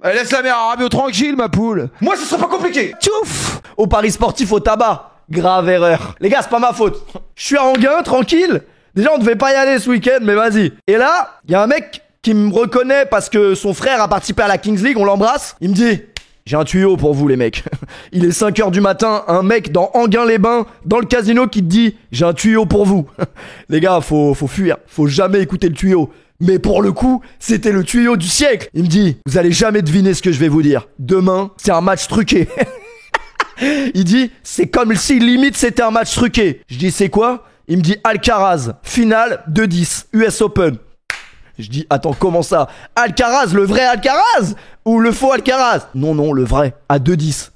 Laisse la mère à Rabiot tranquille, ma poule. Moi, ce serait pas compliqué. Touffe. Au pari sportif au tabac. Grave erreur. Les gars, c'est pas ma faute. Je suis à Enghien, tranquille. Déjà, on devait pas y aller ce week-end, mais vas-y. Et là, il y a un mec qui me reconnaît parce que son frère a participé à la Kings League, on l'embrasse. Il me dit... J'ai un tuyau pour vous, les mecs. Il est 5h du matin, un mec dans Enghien-les-Bains, dans le casino, qui te dit « J'ai un tuyau pour vous ». Les gars, faut fuir. Faut jamais écouter le tuyau. Mais pour le coup, c'était le tuyau du siècle. Il me dit « Vous allez jamais deviner ce que je vais vous dire. Demain, c'est un match truqué. » Il dit « C'est comme si limite c'était un match truqué. » Je dis « C'est quoi ?» Il me dit « Alcaraz, finale 2-10, US Open. » Je dis, attends, comment ça? Alcaraz, le vrai Alcaraz? Ou le faux Alcaraz? Non, le vrai, à 2,10.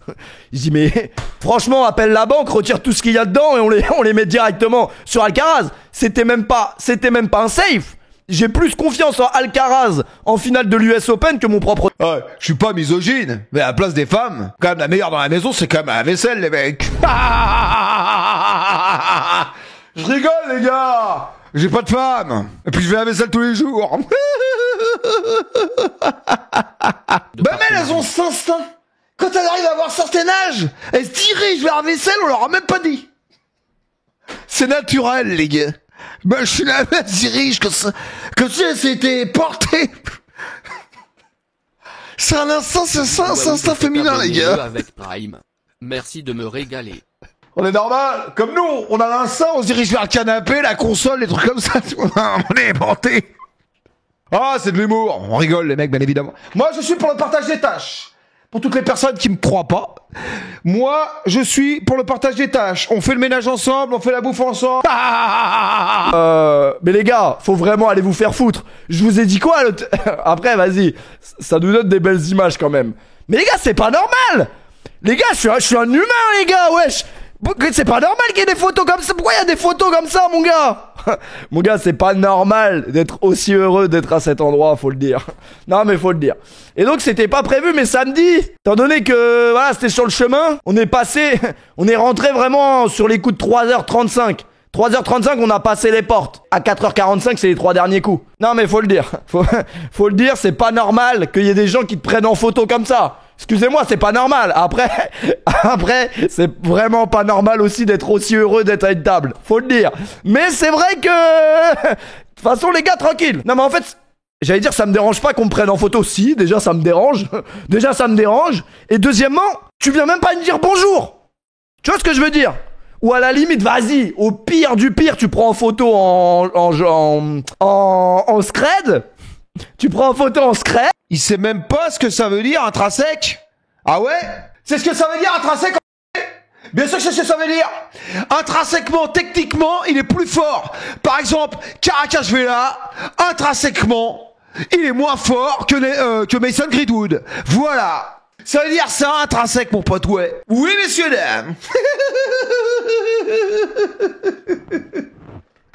Je dis, mais franchement, appelle la banque, retire tout ce qu'il y a dedans et on les met directement sur Alcaraz. C'était même pas un safe. J'ai plus confiance en Alcaraz en finale de l'US Open que mon propre... Ouais, je suis pas misogyne, mais à la place des femmes, quand même la meilleure dans la maison, c'est quand même la vaisselle, les mecs. Je rigole, les gars. J'ai pas de femme. Et puis je vais à la vaisselle tous les jours. Bah mais elles ont cet instinct. Quand elles arrivent à avoir un certain âge, elles se dirigent vers la vaisselle, on leur a même pas dit. C'est naturel, les gars. Bah je suis là, elle se dirige comme si elle s'était portée. C'est un instinct, c'est un instinct féminin, les gars. Avec Prime. Merci de me régaler. On est normal, comme nous, on a l'instinct, on se dirige vers le canapé, la console, les trucs comme ça, on est porté. Ah, c'est de l'humour, on rigole les mecs, bien évidemment. Moi, je suis pour le partage des tâches. Pour toutes les personnes qui me croient pas, moi, je suis pour le partage des tâches. On fait le ménage ensemble, on fait la bouffe ensemble. Mais les gars, faut vraiment aller vous faire foutre. Je vous ai dit quoi Après, vas-y, ça nous donne des belles images quand même. Mais les gars, c'est pas normal. Les gars, je suis un humain, les gars, wesh. C'est pas normal qu'il y ait des photos comme ça. Pourquoi il y a des photos comme ça, mon gars? Mon gars, c'est pas normal d'être aussi heureux d'être à cet endroit, faut le dire. Non, mais faut le dire. Et donc, c'était pas prévu, mais samedi, étant donné que, voilà, c'était sur le chemin, on est rentré vraiment sur les coups de 3h35. 3h35, on a passé les portes. À 4h45, c'est les 3 derniers coups. Non, mais faut le dire. Faut le dire, c'est pas normal qu'il y ait des gens qui te prennent en photo comme ça. Excusez-moi, c'est pas normal. Après, c'est vraiment pas normal aussi d'être aussi heureux d'être à une table. Faut le dire. Mais c'est vrai que... De toute façon, les gars, tranquille. Non, mais en fait, j'allais dire, ça me dérange pas qu'on me prenne en photo. Si, déjà, ça me dérange. Déjà, ça me dérange. Et deuxièmement, tu viens même pas me dire bonjour. Tu vois ce que je veux dire? Ou à la limite, vas-y, au pire du pire, tu prends en photo en scred. Tu prends en photo en scred. Il sait même pas ce que ça veut dire, intrinsèque. Ah ouais? C'est ce que ça veut dire, intrinsèque? Bien sûr que c'est ce que ça veut dire. Intrinsèquement, techniquement, il est plus fort. Par exemple, Karakashvili, intrinsèquement, il est moins fort que Mason Greenwood. Voilà. Ça veut dire ça, intrinsèque, mon pote, ouais. Oui, messieurs, dames.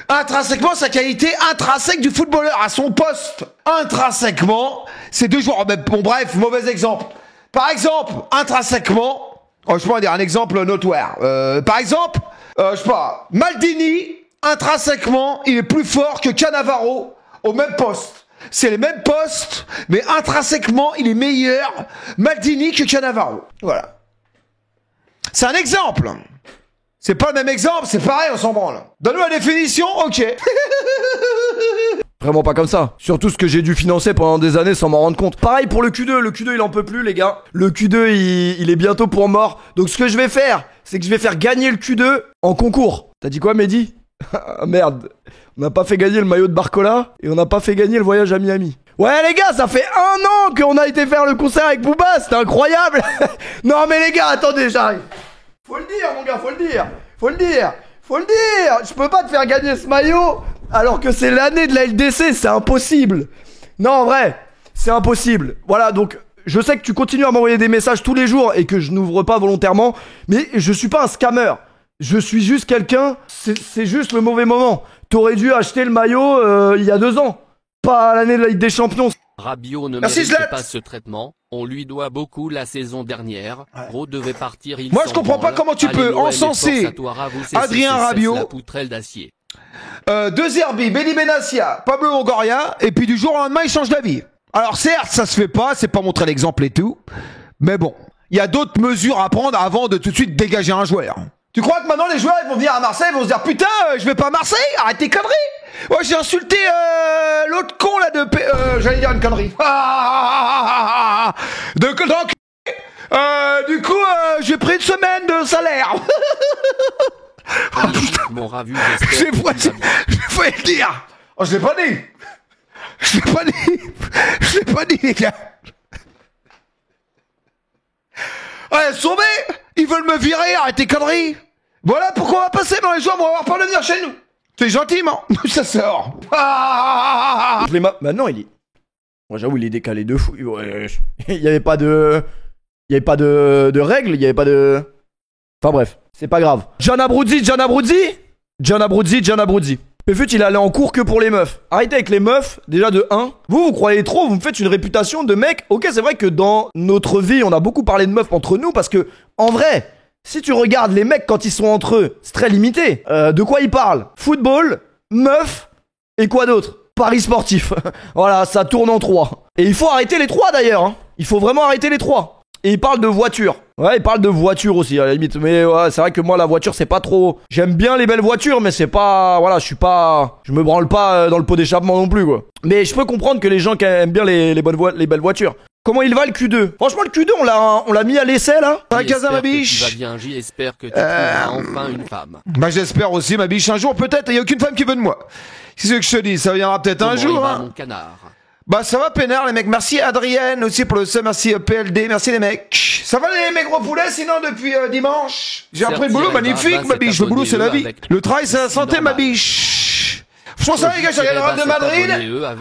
Intrinsèquement, sa qualité intrinsèque du footballeur à son poste. Intrinsèquement, c'est deux joueurs. Bon, bref, mauvais exemple. Par exemple, intrinsèquement, je sais pas dire un exemple notoire. Par exemple, je sais pas, Maldini, intrinsèquement, il est plus fort que Cannavaro au même poste. C'est les mêmes postes, mais intrinsèquement, il est meilleur Maldini que Cannavaro. Voilà. C'est un exemple. C'est pas le même exemple, c'est pareil, on s'en branle. Donne-nous la définition, ok. Vraiment pas comme ça. Surtout ce que j'ai dû financer pendant des années sans m'en rendre compte. Pareil pour le Q2, le Q2 il en peut plus les gars. Le Q2 il est bientôt pour mort. Donc ce que je vais faire, c'est que je vais faire gagner le Q2 en concours. T'as dit quoi Mehdi? Merde. On n'a pas fait gagner le maillot de Barcola et on n'a pas fait gagner le voyage à Miami. Ouais les gars, ça fait 1 an qu'on a été faire le concert avec Booba, c'était incroyable. Non mais les gars, attendez, j'arrive. Faut le dire mon gars, faut le dire. Je peux pas te faire gagner ce maillot alors que c'est l'année de la LDC, c'est impossible. Non en vrai, c'est impossible. Voilà, donc je sais que tu continues à m'envoyer des messages tous les jours et que je n'ouvre pas volontairement, mais je suis pas un scammer. Je suis juste quelqu'un, c'est juste le mauvais moment. T'aurais dû acheter le maillot il y a 2 ans, pas à l'année de la Ligue des Champions. Rabiot ne mérite pas ce traitement. On lui doit beaucoup la saison dernière. Gros devait partir. Moi, je comprends pas comment tu peux encenser Adrien Rabiot. La poutrelle d'acier. De Zerbi, Benny Benassia, Pablo Longoria, et puis du jour au lendemain, il change d'avis. Alors certes, ça se fait pas, c'est pas montrer l'exemple et tout, mais bon, il y a d'autres mesures à prendre avant de tout de suite dégager un joueur. Tu crois que maintenant les joueurs ils vont venir à Marseille, ils vont se dire putain, je vais pas à Marseille, arrête tes conneries. Ouais, j'ai insulté l'autre con là de j'allais dire une connerie. Du coup, j'ai pris 1 semaine de salaire. Mon ravu, j'ai failli le dire. Oh, je l'ai pas dit. Je l'ai pas dit, les gars. Ouais, sauvez. Ils veulent me virer, arrête tes conneries. Voilà pourquoi on va passer dans les jours, on va avoir peur de venir chez nous. T'es gentiment. Ça sort. Je l'ai Maintenant, il est... Moi, j'avoue, il est décalé de fou. Ouais, il y avait pas de... Il y avait pas de règles, il y avait pas de... Enfin bref, c'est pas grave. John Abruzzi. Péfut, il allait en cours que pour les meufs. Arrêtez avec les meufs, déjà de 1. Vous croyez trop, vous me faites une réputation de mec. Ok, c'est vrai que dans notre vie, on a beaucoup parlé de meufs entre nous parce que, en vrai, si tu regardes les mecs quand ils sont entre eux, c'est très limité. De quoi ils parlent? Football, meufs, et quoi d'autre? Paris sportif. Voilà, ça tourne en 3. Et il faut arrêter les 3 d'ailleurs. Hein. Il faut vraiment arrêter les 3. Et il parle de voiture. Ouais, il parle de voiture aussi, à la limite. Mais ouais, c'est vrai que moi, la voiture, c'est pas trop... J'aime bien les belles voitures, mais c'est pas... Voilà, je me branle pas dans le pot d'échappement non plus, quoi. Mais je peux comprendre que les gens qui aiment bien les belles voitures. Comment il va, le Q2? Franchement, le Q2, on l'a mis à l'essai, là. La casa, ma biche. J'espère que tu trouveras enfin une femme. Bah, j'espère aussi, ma biche. Un jour, peut-être, il y a aucune femme qui veut de moi. C'est ce que je te dis, ça viendra peut-être un jour, hein. Mon canard. Bah ça va peinard les mecs, merci Adrienne aussi pour le sub, merci PLD, merci les mecs. Ça va les mecs gros poulets sinon depuis dimanche? J'ai appris le boulot magnifique ma biche, le boulot c'est la vie. Le travail c'est la santé ma biche. Je pense ça les gars, je regarde le Real de Madrid.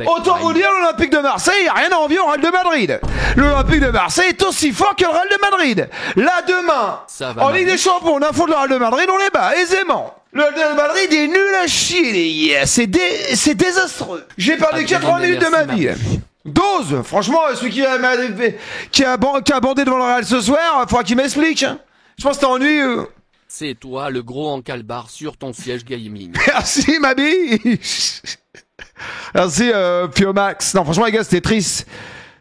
Autant vous dire l'Olympique de Marseille, y'a rien à envier au Real de Madrid. L'Olympique de Marseille est aussi fort que le Real de Madrid. Là demain, en Ligue des Champions, on affronte le Real de Madrid, on les bat aisément. Le Real de Madrid est nul à chier, les gars. C'est désastreux. J'ai perdu 80 minutes de ma vie. Dose. Franchement, celui qui a bandé devant le Real ce soir, faudra qu'il m'explique. Hein. Je pense que t'es ennuyeux. C'est toi le gros encalbar sur ton siège gaming. Merci, ma biche. Merci, Piomax. Non, franchement, les gars, c'était triste.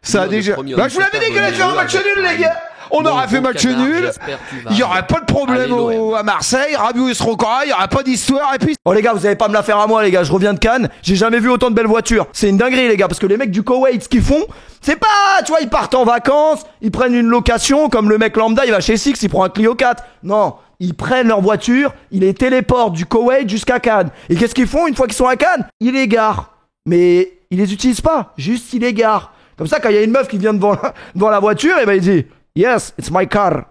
Ça a déjà... Bah, je vous l'avais dit qu'il allait faire un match nul, les gars. On aurait fait match nul, il n'y aurait pas de problème à Marseille, Rabiot il sera encore là, il n'y aurait pas d'histoire et puis... Oh les gars, vous allez pas me la faire à moi les gars, je reviens de Cannes, j'ai jamais vu autant de belles voitures. C'est une dinguerie les gars, parce que les mecs du Koweït, ce qu'ils font, c'est pas, tu vois, ils partent en vacances, ils prennent une location, comme le mec lambda, il va chez Six, il prend un Clio 4. Non, ils prennent leur voiture, ils les téléportent du Koweït jusqu'à Cannes. Et qu'est-ce qu'ils font une fois qu'ils sont à Cannes? Ils les garent. Mais ils les utilisent pas, juste ils les garent. Comme ça, quand il y a une meuf qui vient devant la voiture, et ben il dit... Yes, it's my car.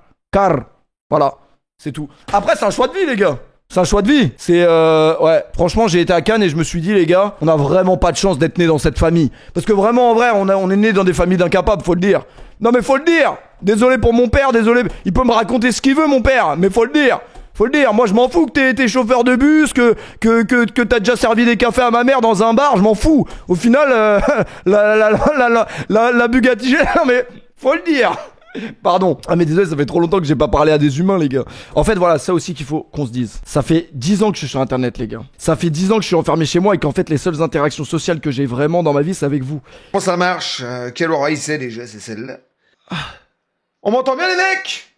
Voilà, c'est tout. Après, c'est un choix de vie, les gars. C'est un choix de vie. C'est, ouais, franchement, j'ai été à Cannes et je me suis dit, les gars, on a vraiment pas de chance d'être né dans cette famille. Parce que vraiment, en vrai, on est né dans des familles d'incapables, faut le dire. Non, mais faut le dire. Désolé pour mon père, désolé. Il peut me raconter ce qu'il veut, mon père, mais faut le dire. Faut le dire, moi je m'en fous que t'es chauffeur de bus, que t'as déjà servi des cafés à ma mère dans un bar, je m'en fous. Au final, la Bugatti, non mais, faut le dire. Pardon. Ah mais désolé, ça fait trop longtemps que j'ai pas parlé à des humains les gars. En fait voilà, ça aussi qu'il faut qu'on se dise. Ça fait 10 ans que je suis sur internet les gars. Ça fait 10 ans que je suis enfermé chez moi et qu'en fait les seules interactions sociales que j'ai vraiment dans ma vie c'est avec vous. Comment ça marche? Quelle oreille c'est déjà? C'est celle-là. On m'entend bien les mecs?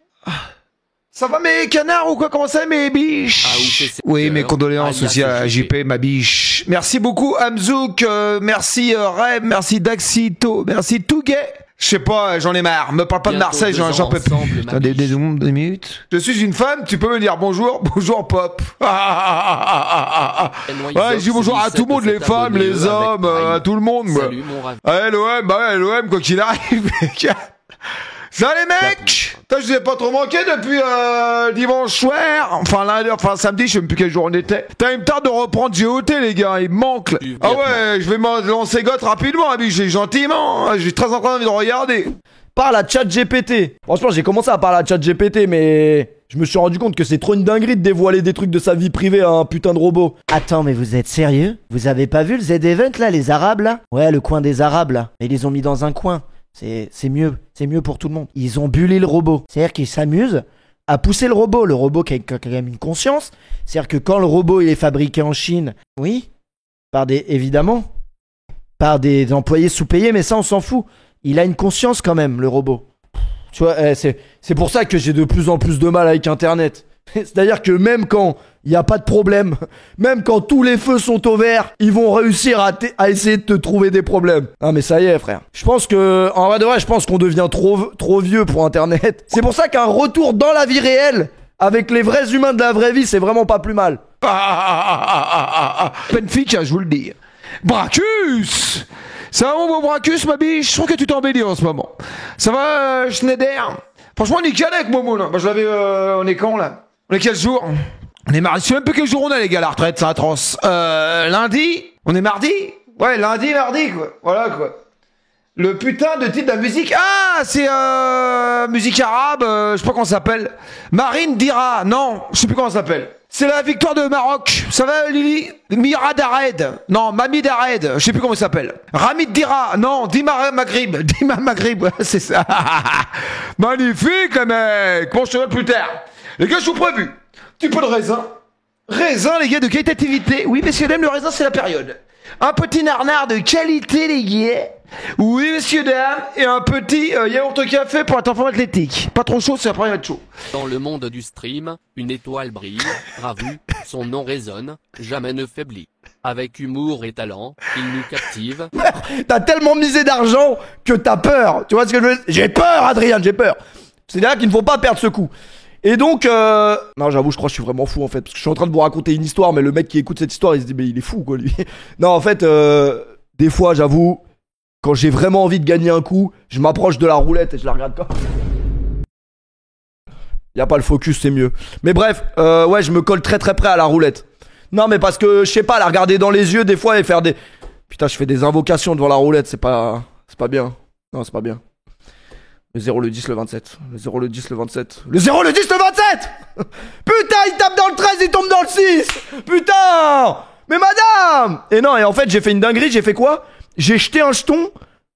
Ça va mes canards ou quoi? Comment ça mes biches? Oui, mes condoléances aussi à JP, ma biche. Merci beaucoup Hamzouk, merci Reb, merci Daxito, merci Touguet. Je sais pas, j'en ai marre. Me parle pas de Marseille, j'en peux plus. Putain, des minutes. Je suis une femme, tu peux me dire bonjour, bonjour pop. Ouais, je dis bonjour à tout le monde, les femmes, les hommes, à tout le monde. Salut mon rêve. Ouais, l'OM, bah ouais, l'OM, quoi qu'il arrive. Ça les mecs! Putain, je vous ai pas trop manqué depuis dimanche soir. Enfin lundi, enfin samedi, je sais même plus quel jour on était. Putain, il me tarde de reprendre GOT les gars, il me manque. Ah ouais, je vais me lancer goth rapidement, j'ai gentiment. J'ai très encore envie de regarder. Parle à ChatGPT. Franchement, j'ai commencé à parler à ChatGPT, mais je me suis rendu compte que c'est trop une dinguerie de dévoiler des trucs de sa vie privée à un putain de robot. Attends, mais vous êtes sérieux? Vous avez pas vu le Z-Event là, les Arabes là? Ouais, le coin des Arabes là. Mais ils les ont mis dans un coin. C'est mieux pour tout le monde. Ils ont bully le robot. C'est-à-dire qu'ils s'amusent à pousser le robot qui a quand même une conscience. C'est-à-dire que quand le robot il est fabriqué en Chine, oui, évidemment, par des employés sous-payés, mais ça on s'en fout. Il a une conscience quand même, le robot. Tu vois, c'est pour ça que j'ai de plus en plus de mal avec Internet. C'est-à-dire que même quand il n'y a pas de problème, même quand tous les feux sont au vert, ils vont réussir à essayer de te trouver des problèmes. Ah mais ça y est frère. Je pense que, en vrai de vrai, je pense qu'on devient trop vieux pour Internet. C'est pour ça qu'un retour dans la vie réelle, avec les vrais humains de la vraie vie, c'est vraiment pas plus mal. Benfica, je vous le dis. Bracus! Ça va mon beau Bracus ma biche? Je trouve que tu t'embellis en ce moment. Ça va Schneider? Franchement nickel avec Momo là. Bah, je l'avais, on est quand là? On est quel jour? On est mardi. Je sais même plus quel jour on est, les gars, à la retraite, c'est atroce. Lundi? On est mardi? Ouais, lundi, mardi, quoi. Voilà, quoi. Le putain de titre de la musique. Ah, c'est musique arabe, je sais pas comment ça s'appelle. Marine Dira. Non, je sais plus comment ça s'appelle. C'est la victoire de Maroc. Ça va, Lily? Mira Dared. Non, Mami Dared. Je sais plus comment ça s'appelle. Ramid Dira. Non, Dima Maghrib. Dima Maghrib. C'est ça. Magnifique, les mecs. Bon, je te vois plus tard. Les gars, je vous prévu. Petit peu de raisin. Raisin, les gars, de qualitativité. Oui, messieurs, dames, le raisin, c'est la période. Un petit narnard de qualité, les gars. Oui, messieurs, dames. Et un petit yaourt au café pour être en forme athlétique. Pas trop chaud, c'est après, il va être chaud. Dans le monde du stream, une étoile brille, bravo, son nom résonne, jamais ne faiblit. Avec humour et talent, il nous captive. T'as tellement misé d'argent que t'as peur. Tu vois ce que je veux dire? J'ai peur, Adrien, j'ai peur. C'est là qu'il ne faut pas perdre ce coup. Et donc, non, j'avoue, je crois que je suis vraiment fou en fait. Parce que je suis en train de vous raconter une histoire, mais le mec qui écoute cette histoire, il se dit, mais il est fou quoi, lui. Non, en fait, des fois, j'avoue, quand j'ai vraiment envie de gagner un coup, je m'approche de la roulette et je la regarde comme. Y'a pas le focus, c'est mieux. Mais bref, ouais, je me colle très très près à la roulette. Non, mais parce que, je sais pas, la regarder dans les yeux des fois et faire des. Putain, je fais des invocations devant la roulette, c'est pas bien. Non, c'est pas bien. Le 0, le 10, le 27. Le 0, le 10, le 27. Le 0, le 10, le 27. Putain, il tape dans le 13, il tombe dans le 6. Putain. Mais madame. Et non, et en fait, j'ai fait une dinguerie, j'ai fait quoi? J'ai jeté un jeton.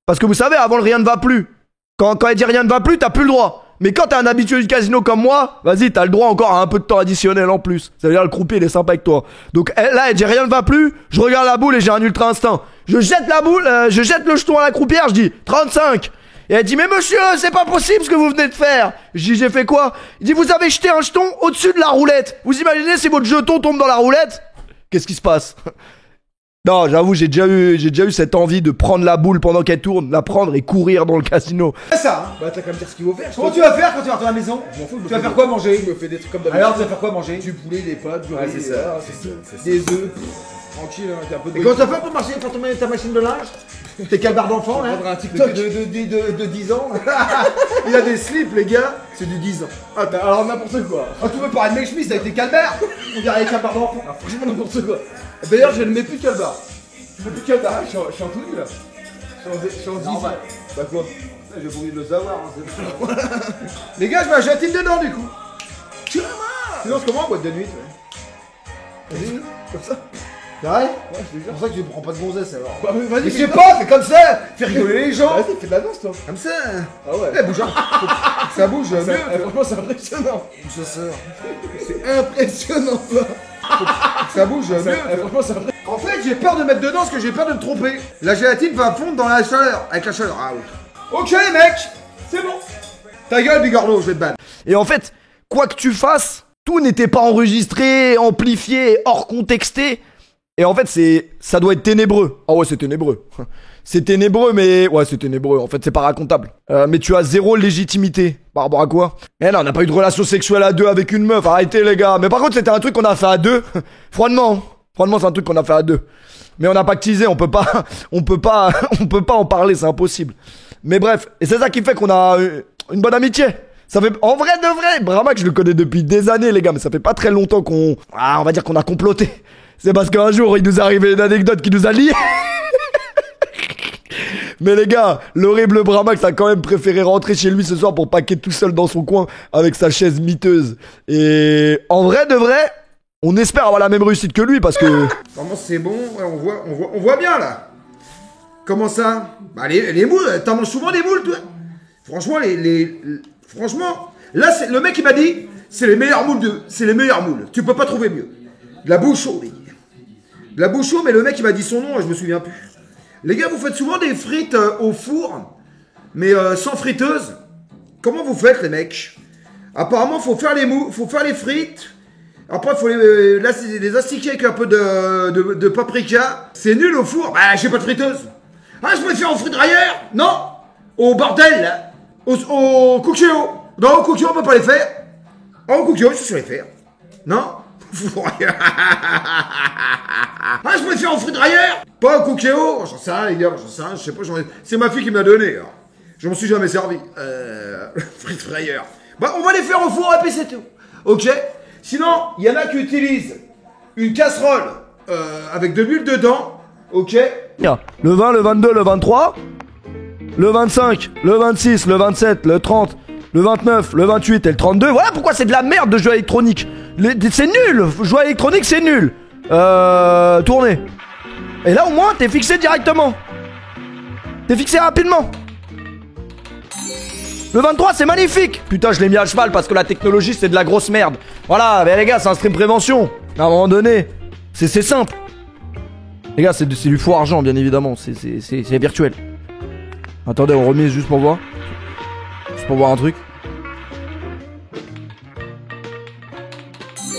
Parce que vous savez, avant le rien ne va plus. Quand elle dit rien ne va plus, t'as plus le droit. Mais quand t'es un habitué du casino comme moi, vas-y, t'as le droit encore à un peu de temps additionnel en plus. Ça veut dire le croupier, il est sympa avec toi. Donc là, elle dit rien ne va plus, je regarde la boule et j'ai un ultra instinct. Je jette la boule, je jette le jeton à la croupière, je dis 35. Et elle dit, mais monsieur, c'est pas possible ce que vous venez de faire. Je dis, j'ai fait quoi? Il dit, vous avez jeté un jeton au-dessus de la roulette. Vous imaginez si votre jeton tombe dans la roulette? Qu'est-ce qui se passe? Non, j'avoue, j'ai déjà eu cette envie de prendre la boule pendant qu'elle tourne, la prendre et courir dans le casino. C'est ça, hein. Bah t'as qu'à me dire ce qu'il faut faire. Comment tu vas faire quand tu rentres à la maison? Je m'en fous, tu vas faire quoi manger? Je me fais des trucs comme d'habitude. Alors tu vas faire quoi manger? Du poulet, des pâtes, du riz, c'est ça, des œufs. Tranquille, hein, t'es un peu de. Et comment tu vas faire pour marcher, pour tomber ta machine de linge? T'es calbar d'enfant, hein? Un TikTok de 10 ans. Il a des slips, les gars. C'est du 10 ans. Ah, alors n'importe quoi. Ah, tu veux parler de Mike Schmitt avec tes calbars? On dirait les calbars d'enfant. Ah, franchement, n'importe quoi. D'ailleurs, je ne mets plus de calbar. Je ne mets plus de calbar. Je suis en tout nu là. Je suis en 10 ans. Bah quoi? J'ai pas envie de le savoir. Hein, les gars, je mets un jettine dedans du coup. Sinon, c'est comment en boîte de nuit? Vas-y, comme ça. C'est vrai? Ouais, je te jure. C'est pour ça que je prends pas de gonzesse alors. Bah, vas-y, mais je sais pas, fais comme ça! Fais rigoler les gens! Vas-y, fais de la danse toi! Comme ça! Ah ouais! Eh, bouge! Ça bouge mieux! Franchement, c'est impressionnant! Je sais! C'est impressionnant toi! Ça bouge mieux! Franchement, c'est impressionnant! En fait, j'ai peur de mettre dedans parce que j'ai peur de me tromper! La gélatine va fondre dans la chaleur! Avec la chaleur! Ah oui! Ok, les mecs! C'est bon! Ta gueule, Bigorneau, je vais te ban! Et en fait, quoi que tu fasses, tout n'était pas enregistré, amplifié, hors contexté. Et en fait, ça doit être ténébreux. Ah ouais, c'est ténébreux. C'est ténébreux, mais ouais, c'est ténébreux. En fait, c'est pas racontable. Mais tu as zéro légitimité. Par rapport à quoi? Eh non, on n'a pas eu de relation sexuelle à deux avec une meuf. Arrêtez, les gars. Mais par contre, c'était un truc qu'on a fait à deux. Froidement, c'est un truc qu'on a fait à deux. Mais on n'a pas teasé. On peut pas en parler. C'est impossible. Mais bref, et c'est ça qui fait qu'on a une bonne amitié. Ça fait, en vrai de vrai, Bramac, je le connais depuis des années, les gars. Mais ça fait pas très longtemps on va dire qu'on a comploté. C'est parce qu'un jour, il nous est arrivé une anecdote qui nous a liés. Mais les gars, l'horrible Bramax a quand même préféré rentrer chez lui ce soir pour paquer tout seul dans son coin avec sa chaise miteuse. Et en vrai de vrai, on espère avoir la même réussite que lui parce que... Vraiment c'est bon, ouais, on voit bien là. Comment ça? Bah les moules, t'en manges souvent des moules toi? Franchement, franchement, là c'est le mec il m'a dit, c'est les meilleurs moules, tu peux pas trouver mieux. De la bouchon, les gars. De la bouchon, mais le mec il m'a dit son nom, je me souviens plus. Les gars, vous faites souvent des frites au four, mais sans friteuse. Comment vous faites, les mecs? Apparemment, faut faire les frites. Après, faut les astiquer avec un peu de paprika. C'est nul au four. Bah, j'ai pas de friteuse. Ah, je préfère au fritrailleur. Non, au bordel, là. Au Cookio. Non, au Cookio, on peut pas les faire. Oh, au Cookio, je sais les faire. Non? Ah, je préfère au fritrailleur. Pas au Cookio. J'en sais rien, les gars, j'en sais rien, je sais pas, c'est ma fille qui me l'a donné. Alors. Je m'en suis jamais servi. Fritrailleur. Bah, on va les faire au four et puis c'est tout. Ok? Sinon, il y en a qui utilisent une casserole avec de l'huile dedans. Ok. Le 20, le 22, le 23, le 25, le 26, le 27, le 30, le 29, le 28 et le 32. Voilà pourquoi c'est de la merde de jeu électronique. C'est nul. Jouer électronique, c'est nul. Tourner. Et là, au moins, t'es fixé directement. T'es fixé rapidement. Le 23, c'est magnifique. Putain, je l'ai mis à cheval parce que la technologie, c'est de la grosse merde. Voilà, mais les gars, c'est un stream prévention. À un moment donné, c'est simple. Les gars, c'est du faux argent, bien évidemment. C'est virtuel. Attendez, on remise juste pour voir. Juste pour voir un truc.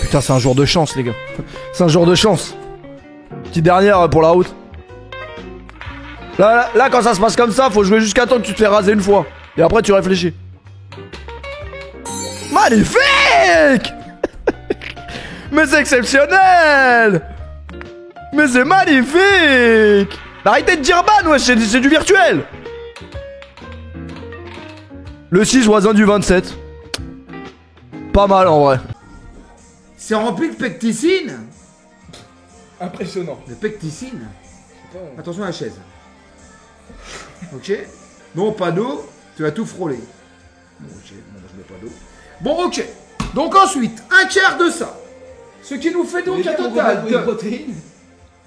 Putain, c'est un jour de chance, les gars. C'est un jour de chance. Petite dernière pour la route. Là, quand ça se passe comme ça, faut jouer jusqu'à temps que tu te fais raser une fois. Et après, tu réfléchis. Magnifique. Mais c'est exceptionnel. Mais c'est magnifique. Arrêtez de dire ban, ouais, c'est du virtuel. Le 6 voisin du 27. Pas mal en vrai. C'est rempli de pecticine. Impressionnant. De pecticine. Attention à la chaise. Ok. Non, pas d'eau. Tu vas tout frôler. Bon, ok. Bon, je mets pas d'eau. Bon, ok. Donc ensuite, un quart de ça. Ce qui nous fait donc un total de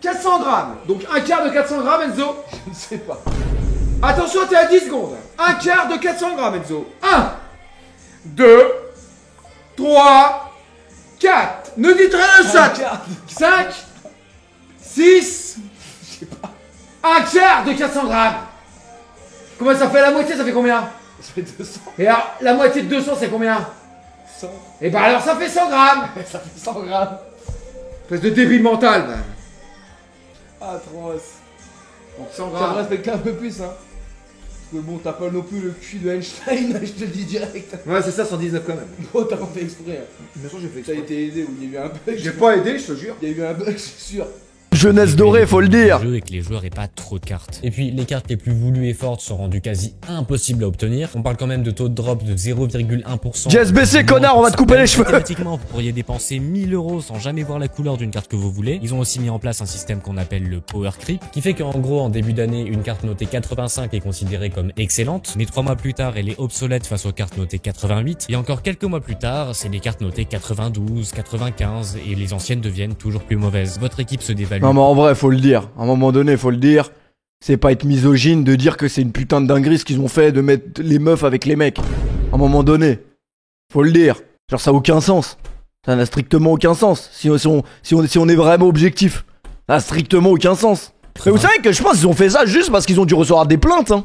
400 grammes. Donc un quart de 400 grammes, Enzo. Je ne sais pas. Attention, t'es à 10 secondes. Un quart de 400 grammes, Enzo. 1, 2, 3, 4. Ne dites rien de ça. 5, 6. Je sais pas. Un quart de 400 grammes. Comment ça fait la moitié? Ça fait combien? Ça fait 200. Et alors, la moitié de 200, c'est combien? 100. Et bah alors, ça fait 100 grammes. Ça fait 100 grammes. Espèce de débile mental, man. Atroce. Donc 100 Ça me grammes. respecte un peu plus, hein. Parce que bon, t'as pas non plus le cul de Einstein, je te le dis direct. Ouais, c'est ça, 119 quand même. Bon, t'as pas fait exprès. Hein. Bien sûr, j'ai fait T'as exprès. été aidé ou il y a eu un bug. J'ai pas aidé, je te jure. Il y a eu un bug, c'est sûr. Jeunesse dorée, faut le dire. Jeu et que les joueurs aient pas trop de cartes. Et puis les cartes les plus voulues et fortes sont rendues quasi impossibles à obtenir. On parle quand même de taux de drop de 0,1%. JSBC, connard, on va te couper les cheveux. Mathématiquement, vous pourriez dépenser 1000 € sans jamais voir la couleur d'une carte que vous voulez. Ils ont aussi mis en place un système qu'on appelle le Power Creep, qui fait qu'en gros, en début d'année, une carte notée 85 est considérée comme excellente, mais 3 mois plus tard, elle est obsolète face aux cartes notées 88. Et encore quelques mois plus tard, c'est les cartes notées 92, 95, et les anciennes deviennent toujours plus mauvaises. Votre équipe se dévalue. Non mais en vrai, faut le dire. À un moment donné, faut le dire. C'est pas être misogyne de dire que c'est une putain de dinguerie ce qu'ils ont fait de mettre les meufs avec les mecs. À un moment donné, faut le dire. Genre ça a aucun sens. Ça n'a strictement aucun sens. Si on est vraiment objectif, ça n'a strictement aucun sens. Mais vous savez que je pense qu'ils ont fait ça juste parce qu'ils ont dû recevoir des plaintes. Hein.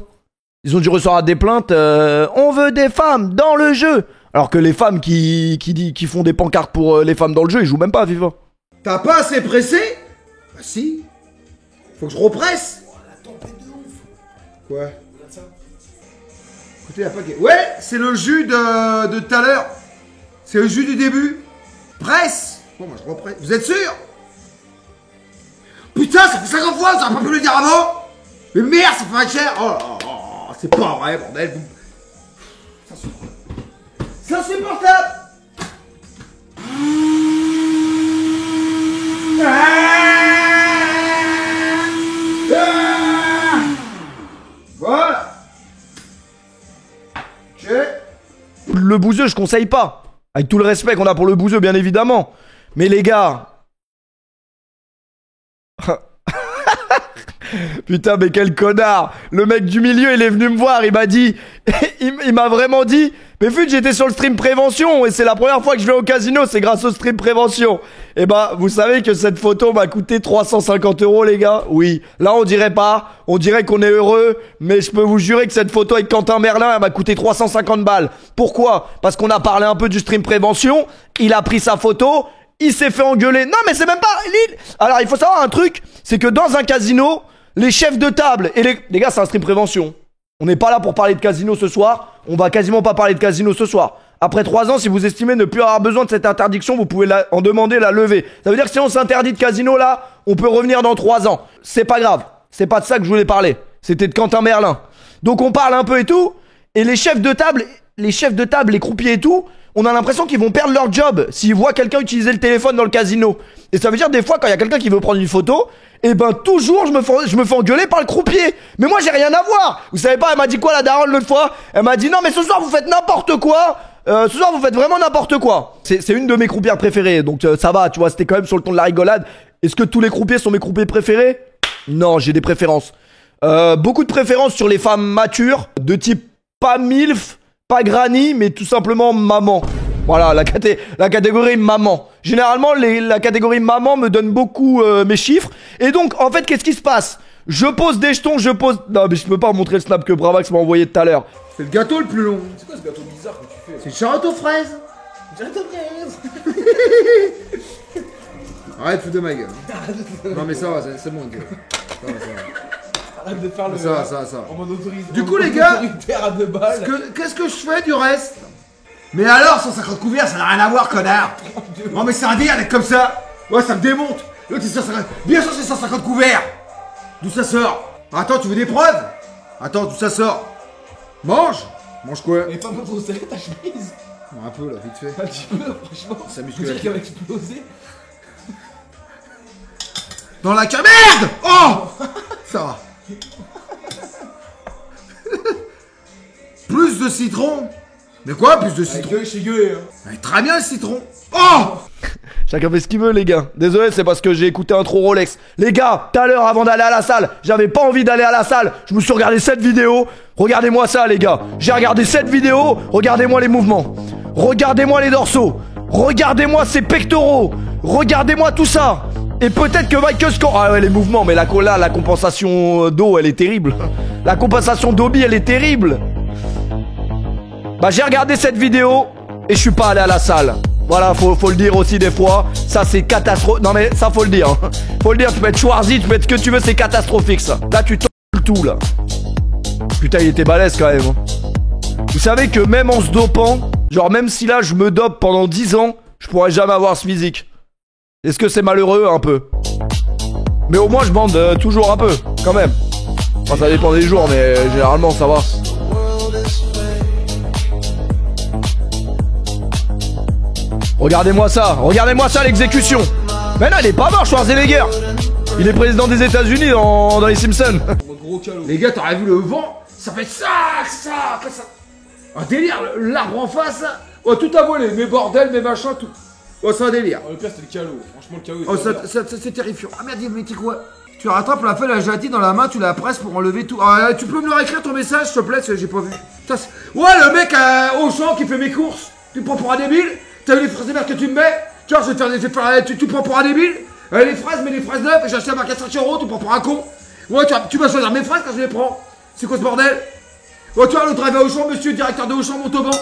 Ils ont dû recevoir des plaintes. On veut des femmes dans le jeu. Alors que les femmes qui font des pancartes pour les femmes dans le jeu, ils jouent même pas à FIFA. T'as pas assez pressé? Bah si. Faut que je represse. Oh, la tempête de ouf. Quoi? Regarde ça. Écoutez, y'a pas que... Ouais, c'est le jus de tout à l'heure. C'est le jus du début. Presse. Bon, moi je represse. Vous êtes sûr? Putain, ça fait 50 fois, ça aurait pas pu le dire avant. Mais merde, ça fait un cher. Oh, c'est pas vrai, bordel. C'est insupportable. Voilà. Ok. Le bouseux, je conseille pas. Avec tout le respect qu'on a pour le bouseux, bien évidemment. Mais les gars... Putain, mais quel connard. Le mec du milieu, il est venu me voir, il m'a dit... il m'a vraiment dit... Mais Fut, j'étais sur le stream prévention et c'est la première fois que je vais au casino, c'est grâce au stream prévention. Et bah, vous savez que cette photo m'a coûté 350 €, les gars. Oui, là on dirait pas, on dirait qu'on est heureux, mais je peux vous jurer que cette photo avec Quentin Merlin, elle m'a coûté 350 balles. Pourquoi? Parce qu'on a parlé un peu du stream prévention, il a pris sa photo, il s'est fait engueuler. Non mais c'est même pas... Alors il faut savoir un truc, c'est que dans un casino, les chefs de table et les gars, c'est un stream prévention. On n'est pas là pour parler de casino ce soir. On va quasiment pas parler de casino ce soir. Après 3 ans, si vous estimez ne plus avoir besoin de cette interdiction, vous pouvez en demander la levée. Ça veut dire que si on s'interdit de casino là, on peut revenir dans 3 ans. C'est pas grave. C'est pas de ça que je voulais parler. C'était de Quentin Merlin. Donc on parle un peu et tout. Et les chefs de table, les croupiers et tout, on a l'impression qu'ils vont perdre leur job s'ils voient quelqu'un utiliser le téléphone dans le casino. Et ça veut dire des fois quand il y a quelqu'un qui veut prendre une photo, et ben toujours je me fais engueuler par le croupier. Mais moi j'ai rien à voir. Vous savez pas, elle m'a dit quoi la daronne l'autre fois? Elle m'a dit non mais ce soir vous faites n'importe quoi. Ce soir vous faites vraiment n'importe quoi. C'est une de mes croupières préférées, donc ça va, tu vois, c'était quand même sur le ton de la rigolade. Est-ce que tous les croupiers sont mes croupiers préférés? Non, j'ai des préférences. Beaucoup de préférences sur les femmes matures, de type pas MILF, pas granny, mais tout simplement maman. Voilà, la catégorie maman. Généralement, la catégorie maman me donne beaucoup mes chiffres. Et donc, en fait, qu'est-ce qui se passe? Je pose des jetons, Non, mais je peux pas montrer le snap que Bravax m'a envoyé tout à l'heure. C'est le gâteau le plus long. C'est quoi ce gâteau bizarre que tu fais? C'est le charlotte aux fraises. Charlotte aux fraises. Arrête, fous de ma gueule. Non, mais ça va, c'est bon, ok. Ça va. Arrête de faire le. Ça. En mode autorisé. Du coup, les gars, à 2 balles. Qu'est-ce que je fais du reste? Mais alors, 150 couverts, ça n'a rien à voir, connard. Non, mais c'est un délire d'être comme ça. Ouais, ça me démonte. L'autre, c'est 150. Bien sûr, c'est 150 couverts. D'où ça sort? Attends, tu veux des preuves? Attends, d'où ça sort? Mange quoi? Mais pas pour serrer ta chemise. Un peu, là, vite fait. Un petit peu, franchement. Ça Je veux dire qu'il va exploser. Dans la merde! Oh! Ça va. Plus de citron? Mais quoi, plus de citron? Chez Gueux, hein. Très bien le citron. Oh! Chacun fait ce qu'il veut, les gars. Désolé, c'est parce que j'ai écouté un trop Rolex. Les gars, tout à l'heure, avant d'aller à la salle, j'avais pas envie d'aller à la salle. Je me suis regardé cette vidéo. Regardez-moi ça, les gars. J'ai regardé cette vidéo. Regardez-moi les mouvements. Regardez-moi les dorsaux. Regardez-moi ces pectoraux. Regardez-moi tout ça. Et peut-être que Michael Scott... Ah ouais, les mouvements, mais la compensation d'eau, elle est terrible. La compensation d'Obi, elle est terrible. Bah, j'ai regardé cette vidéo et je suis pas allé à la salle. Voilà, faut le dire aussi des fois. Ça, c'est catastrophique. Non, mais ça, faut le dire. Hein. Faut le dire, tu peux être Schwarzy, tu peux être ce que tu veux, c'est catastrophique, ça. Là, tu t'en tout, là. Putain, il était balèze, quand même. Hein. Vous savez que même en se dopant, genre, même si là, je me dope pendant 10 ans, je pourrais jamais avoir ce physique. Est-ce que c'est malheureux, un peu? Mais au moins, je bande toujours un peu, quand même. Enfin, ça dépend des jours, mais généralement, ça va. Regardez-moi ça l'exécution. Mais non, il est pas mort, Schwarzenegger. Il est président des États-Unis dans les Simpsons. Les gars, t'aurais vu le vent? Ça fait ça. Un délire, l'arbre en face. Oh, tout a volé, mes bordels, mes machins, tout. Oh, c'est un délire. Oh, le pire, c'était le calot. Franchement, le calot. Oh, c'est terrifiant. Ah merde, mais tu sais quoi? Tu rattrapes la feuille à gelati dans la main, tu la presses pour enlever tout. Ah, tu peux me le réécrire ton message, s'il te plaît, j'ai pas vu. Ouais, le mec au champ qui fait mes courses. Tu me prends pour un débile? T'as vu les fraises de merde que tu me mets? Tu vois, tu prends pour un débile? Les fraises, mais les fraises neuves, j'ai acheté à marque 5 €, tu prends pour un con? Ouais, tu vas choisir mes fraises quand je les prends. C'est quoi ce bordel? Ouais, tu vois, le driver Auchan, monsieur le directeur de Auchan, Montauban.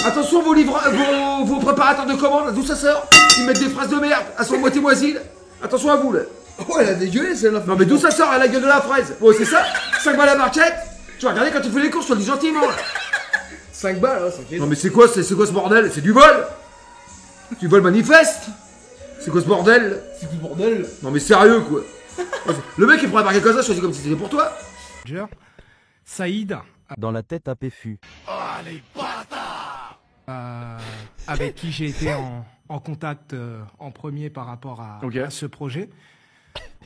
Attention, vos préparateurs de commandes, d'où ça sort? Ils mettent des fraises de merde, elles sont moitié moisines. Attention à vous, là. Oh, elle a dégueulé, celle-là. Non, mais d'où ça sort à la gueule de la fraise? Bon, c'est ça? 5 balles à la marchette? Tu vas regarder quand tu fais les courses, je te le dis gentiment, là. 5 balles, hein, 5 Non, mais c'est quoi ce bordel? C'est du vol? Tu voles manifeste? C'est quoi ce bordel? C'est quoi ce bordel? Non, mais sérieux, quoi. Le mec, il pourrait marquer comme ça, choisis comme si c'était pour toi. Saïd. Dans la tête à Péfu. Oh, les bâtards! Avec qui j'ai été en contact en premier par rapport à ce projet.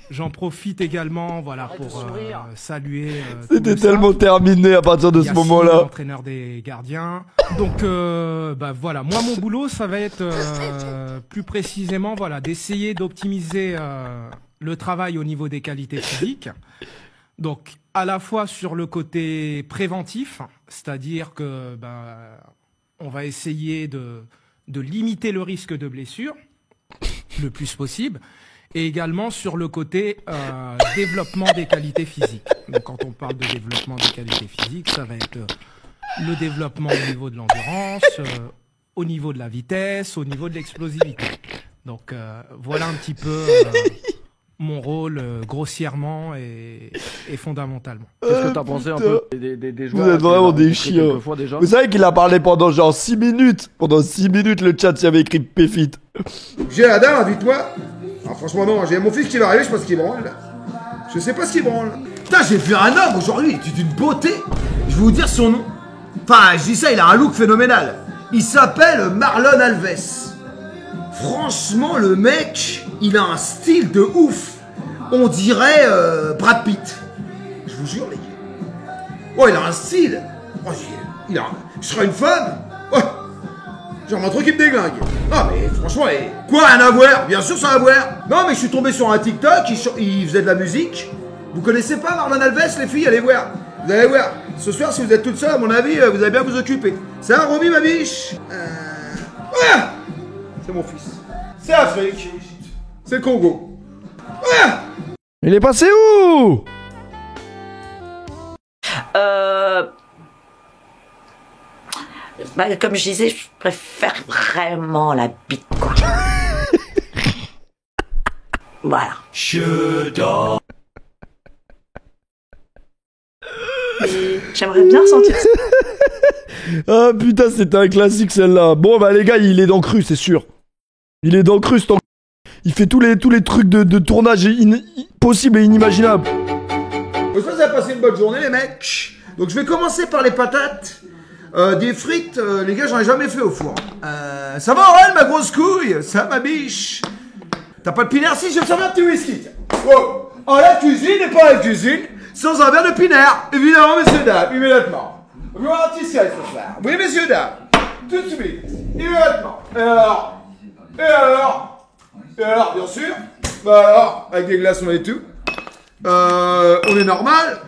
J'en profite également, voilà, pour saluer. C'était tellement terminé à partir de ce moment-là. Entraîneur des gardiens. Donc, bah voilà, moi mon boulot, ça va être plus précisément, voilà, d'essayer d'optimiser le travail au niveau des qualités physiques. Donc, à la fois sur le côté préventif, c'est-à-dire que on va essayer de limiter le risque de blessure le plus possible. Et également sur le côté développement des qualités physiques. Donc quand on parle de développement des qualités physiques, ça va être le développement au niveau de l'endurance, au niveau de la vitesse, au niveau de l'explosivité. Donc voilà un petit peu mon rôle grossièrement et fondamentalement. Qu'est-ce que t'as pensé un peu des joueurs? Vous êtes vraiment des chiens. Vous savez qu'il a parlé pendant genre 6 minutes. Pendant 6 minutes, le chat s'y avait écrit Péfit. J'ai la dame, invite-moi. Ah, franchement, non, j'ai mon fils qui va arriver, je sais pas ce qu'il branle. Je sais pas ce qu'il branle. Putain, j'ai vu un homme aujourd'hui, il est d'une beauté. Je vais vous dire son nom. Enfin, je dis ça, il a un look phénoménal. Il s'appelle Marlon Alves. Franchement, le mec, il a un style de ouf. On dirait Brad Pitt. Je vous jure, les gars. Oh, il a un style. Oh, je serais une femme. Oh, genre un truc qui me déglingue. Ah, mais franchement, quoi, rien à voir? Bien sûr, ça a à voir. Non, mais je suis tombé sur un TikTok, il faisait de la musique. Vous connaissez pas Marlon Alves, les filles? Allez voir. Vous allez voir. Ce soir, si vous êtes toutes seules, à mon avis, vous allez bien vous occuper. C'est un Romy, ma biche. Ah, c'est mon fils. C'est Afrique. C'est le Congo. Ah, il est passé où? Bah, comme je disais, je préfère vraiment la bite, quoi. Voilà. J'aimerais bien ressentir ça. Ah putain, c'était un classique celle-là. Bon bah les gars, il est dans Cru, c'est sûr. Il est dans Cru, c'est il fait tous les trucs de tournage possibles et inimaginables. J'espère que vous avez passé une bonne journée, les mecs. Donc je vais commencer par les patates. Des frites, les gars, j'en ai jamais fait au four. Ça va, Aurel, ma grosse couille? Ça, ma biche? T'as pas de pinard? Si, je vais me servir un petit whisky. Oh, en la cuisine et pas la cuisine, sans un verre de pinard. Évidemment, messieurs, dames, immédiatement. On va voir un petit ciel ce soir. Oui, messieurs, dames. Tout de suite. Immédiatement. Et alors, bien sûr. Bah alors, avec des glaçons et tout. On est normal.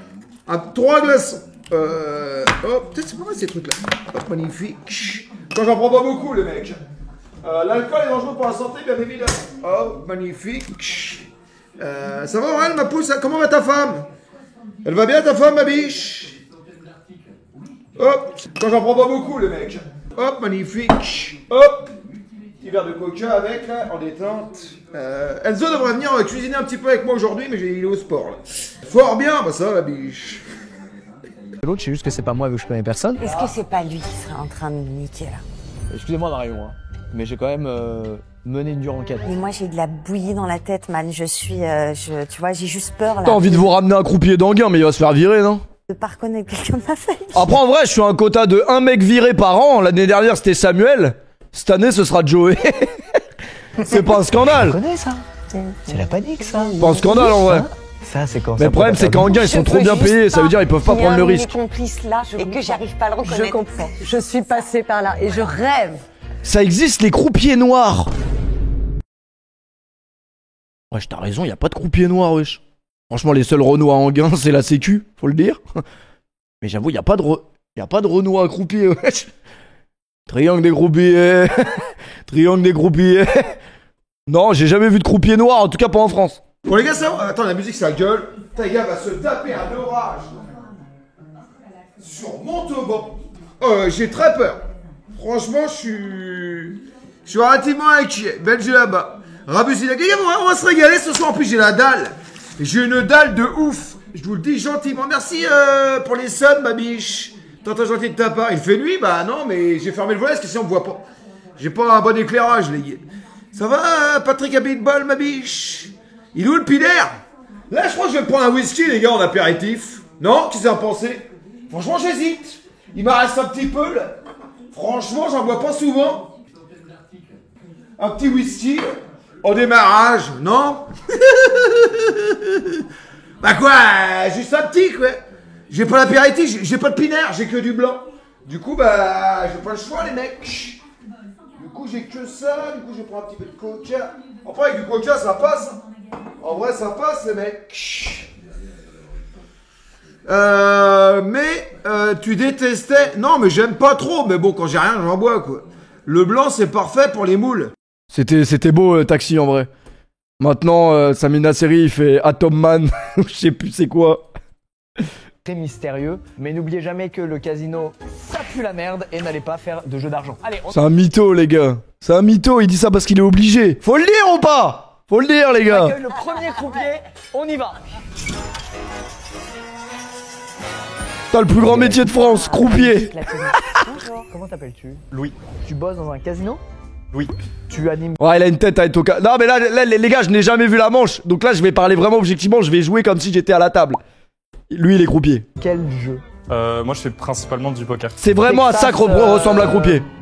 3 glaçons. Oh, peut-être c'est pas mal ces trucs-là. Hop, magnifique. Quand j'en prends pas beaucoup, les mecs. L'alcool est dangereux pour la santé, bien évidemment. Oh, magnifique. Ça va, Aurel, ma pousse? Comment va ta femme? Elle va bien, ta femme, ma biche? Hop, quand j'en prends pas beaucoup, les mecs. Hop, magnifique. Hop, petit verre de coca avec, là, en détente. Enzo devrait venir cuisiner un petit peu avec moi aujourd'hui, mais il est au sport, là. Fort bien, bah ça, la biche. L'autre, c'est juste que c'est pas moi vu que je connais personne. Est-ce que c'est pas lui qui serait en train de me niquer, là? Excusez-moi Marion, hein, mais j'ai quand même mené une dure enquête. Mais moi, j'ai de la bouillie dans la tête, man. Je suis, tu vois, j'ai juste peur, là. T'as envie de vous ramener un croupier d'Anguin, mais il va se faire virer, non? De pas reconnaître quelqu'un de ma famille. Après, en vrai, je suis un quota de 1 mec viré par an. L'année dernière, c'était Samuel. Cette année, ce sera Joey. C'est pas un scandale. Je connais ça. C'est la panique, ça. Pas un scandale, en vrai. Ça, c'est quand mais le problème, c'est qu'Anguin, ils sont trop bien payés. Ça veut dire ils peuvent pas prendre le risque. Complice là, et que j'arrive pas à le reconnaître. Je comprends. Je suis passée par là et je rêve. Ça existe, les croupiers noirs. Wesh, t'as raison, y a pas de croupiers noirs, wesh. Franchement, les seuls Renault à Anguin, c'est la sécu, faut le dire. Mais j'avoue, y a pas de Renault à croupier, wesh. Triangle des croupiers. Triangle des croupiers. Non, j'ai jamais vu de croupier noir, en tout cas pas en France. Bon les gars, ça va. Attends, la musique ça gueule. Putain, les gars va se taper un orage sur Montauban. J'ai très peur. Franchement, je suis relativement inquiet. Belge là-bas. Rabus, il a gagné. On va se régaler ce soir. En plus, j'ai la dalle. J'ai une dalle de ouf. Je vous le dis gentiment. Merci pour les subs, ma biche. Tant gentil de ta part. Il fait nuit? Bah non, mais j'ai fermé le volet parce que sinon on me voit pas. J'ai pas un bon éclairage, les gars. Ça va, Patrick Abitbol, ma biche? Il est où le Pinard? Là, je crois que je vais prendre un whisky, les gars, en apéritif. Non? Qu'est-ce que vous en pensez? Franchement, j'hésite. Il m'en reste un petit peu, là. Franchement, j'en bois pas souvent. Un petit whisky au démarrage, non? Bah quoi? Juste un petit, quoi. J'ai pas l'apéritif, j'ai pas de Pinard, j'ai que du blanc. Du coup, bah, j'ai pas le choix, les mecs. Du coup, j'ai que ça. Du coup, je prends un petit peu de coca. Après, avec du coca, ça passe. En vrai, ça passe, les mecs. Tu détestais... Non, mais j'aime pas trop. Mais bon, quand j'ai rien, j'en bois, quoi. Le blanc, c'est parfait pour les moules. C'était beau, Taxi, en vrai. Maintenant, Samina Seri, il fait Atom Man. Je sais plus c'est quoi. Très mystérieux, mais n'oubliez jamais que le casino, ça pue la merde et n'allez pas faire de jeu d'argent. Allez, C'est un mytho, les gars. C'est un mytho, il dit ça parce qu'il est obligé. Faut le dire ou pas? Faut le dire, les gars. On accueille le premier croupier, on y va. T'as le plus grand métier de France, croupier. Bonjour, comment t'appelles-tu? Louis. Tu bosses dans un casino? Oui. Tu animes... Ouais, il a une tête à être au cas. Non, mais là, les gars, je n'ai jamais vu la manche. Donc là, je vais parler vraiment objectivement. Je vais jouer comme si j'étais à la table. Lui, il est croupier. Quel jeu? Moi, je fais principalement du poker. C'est vraiment à ça que ressemble un croupier.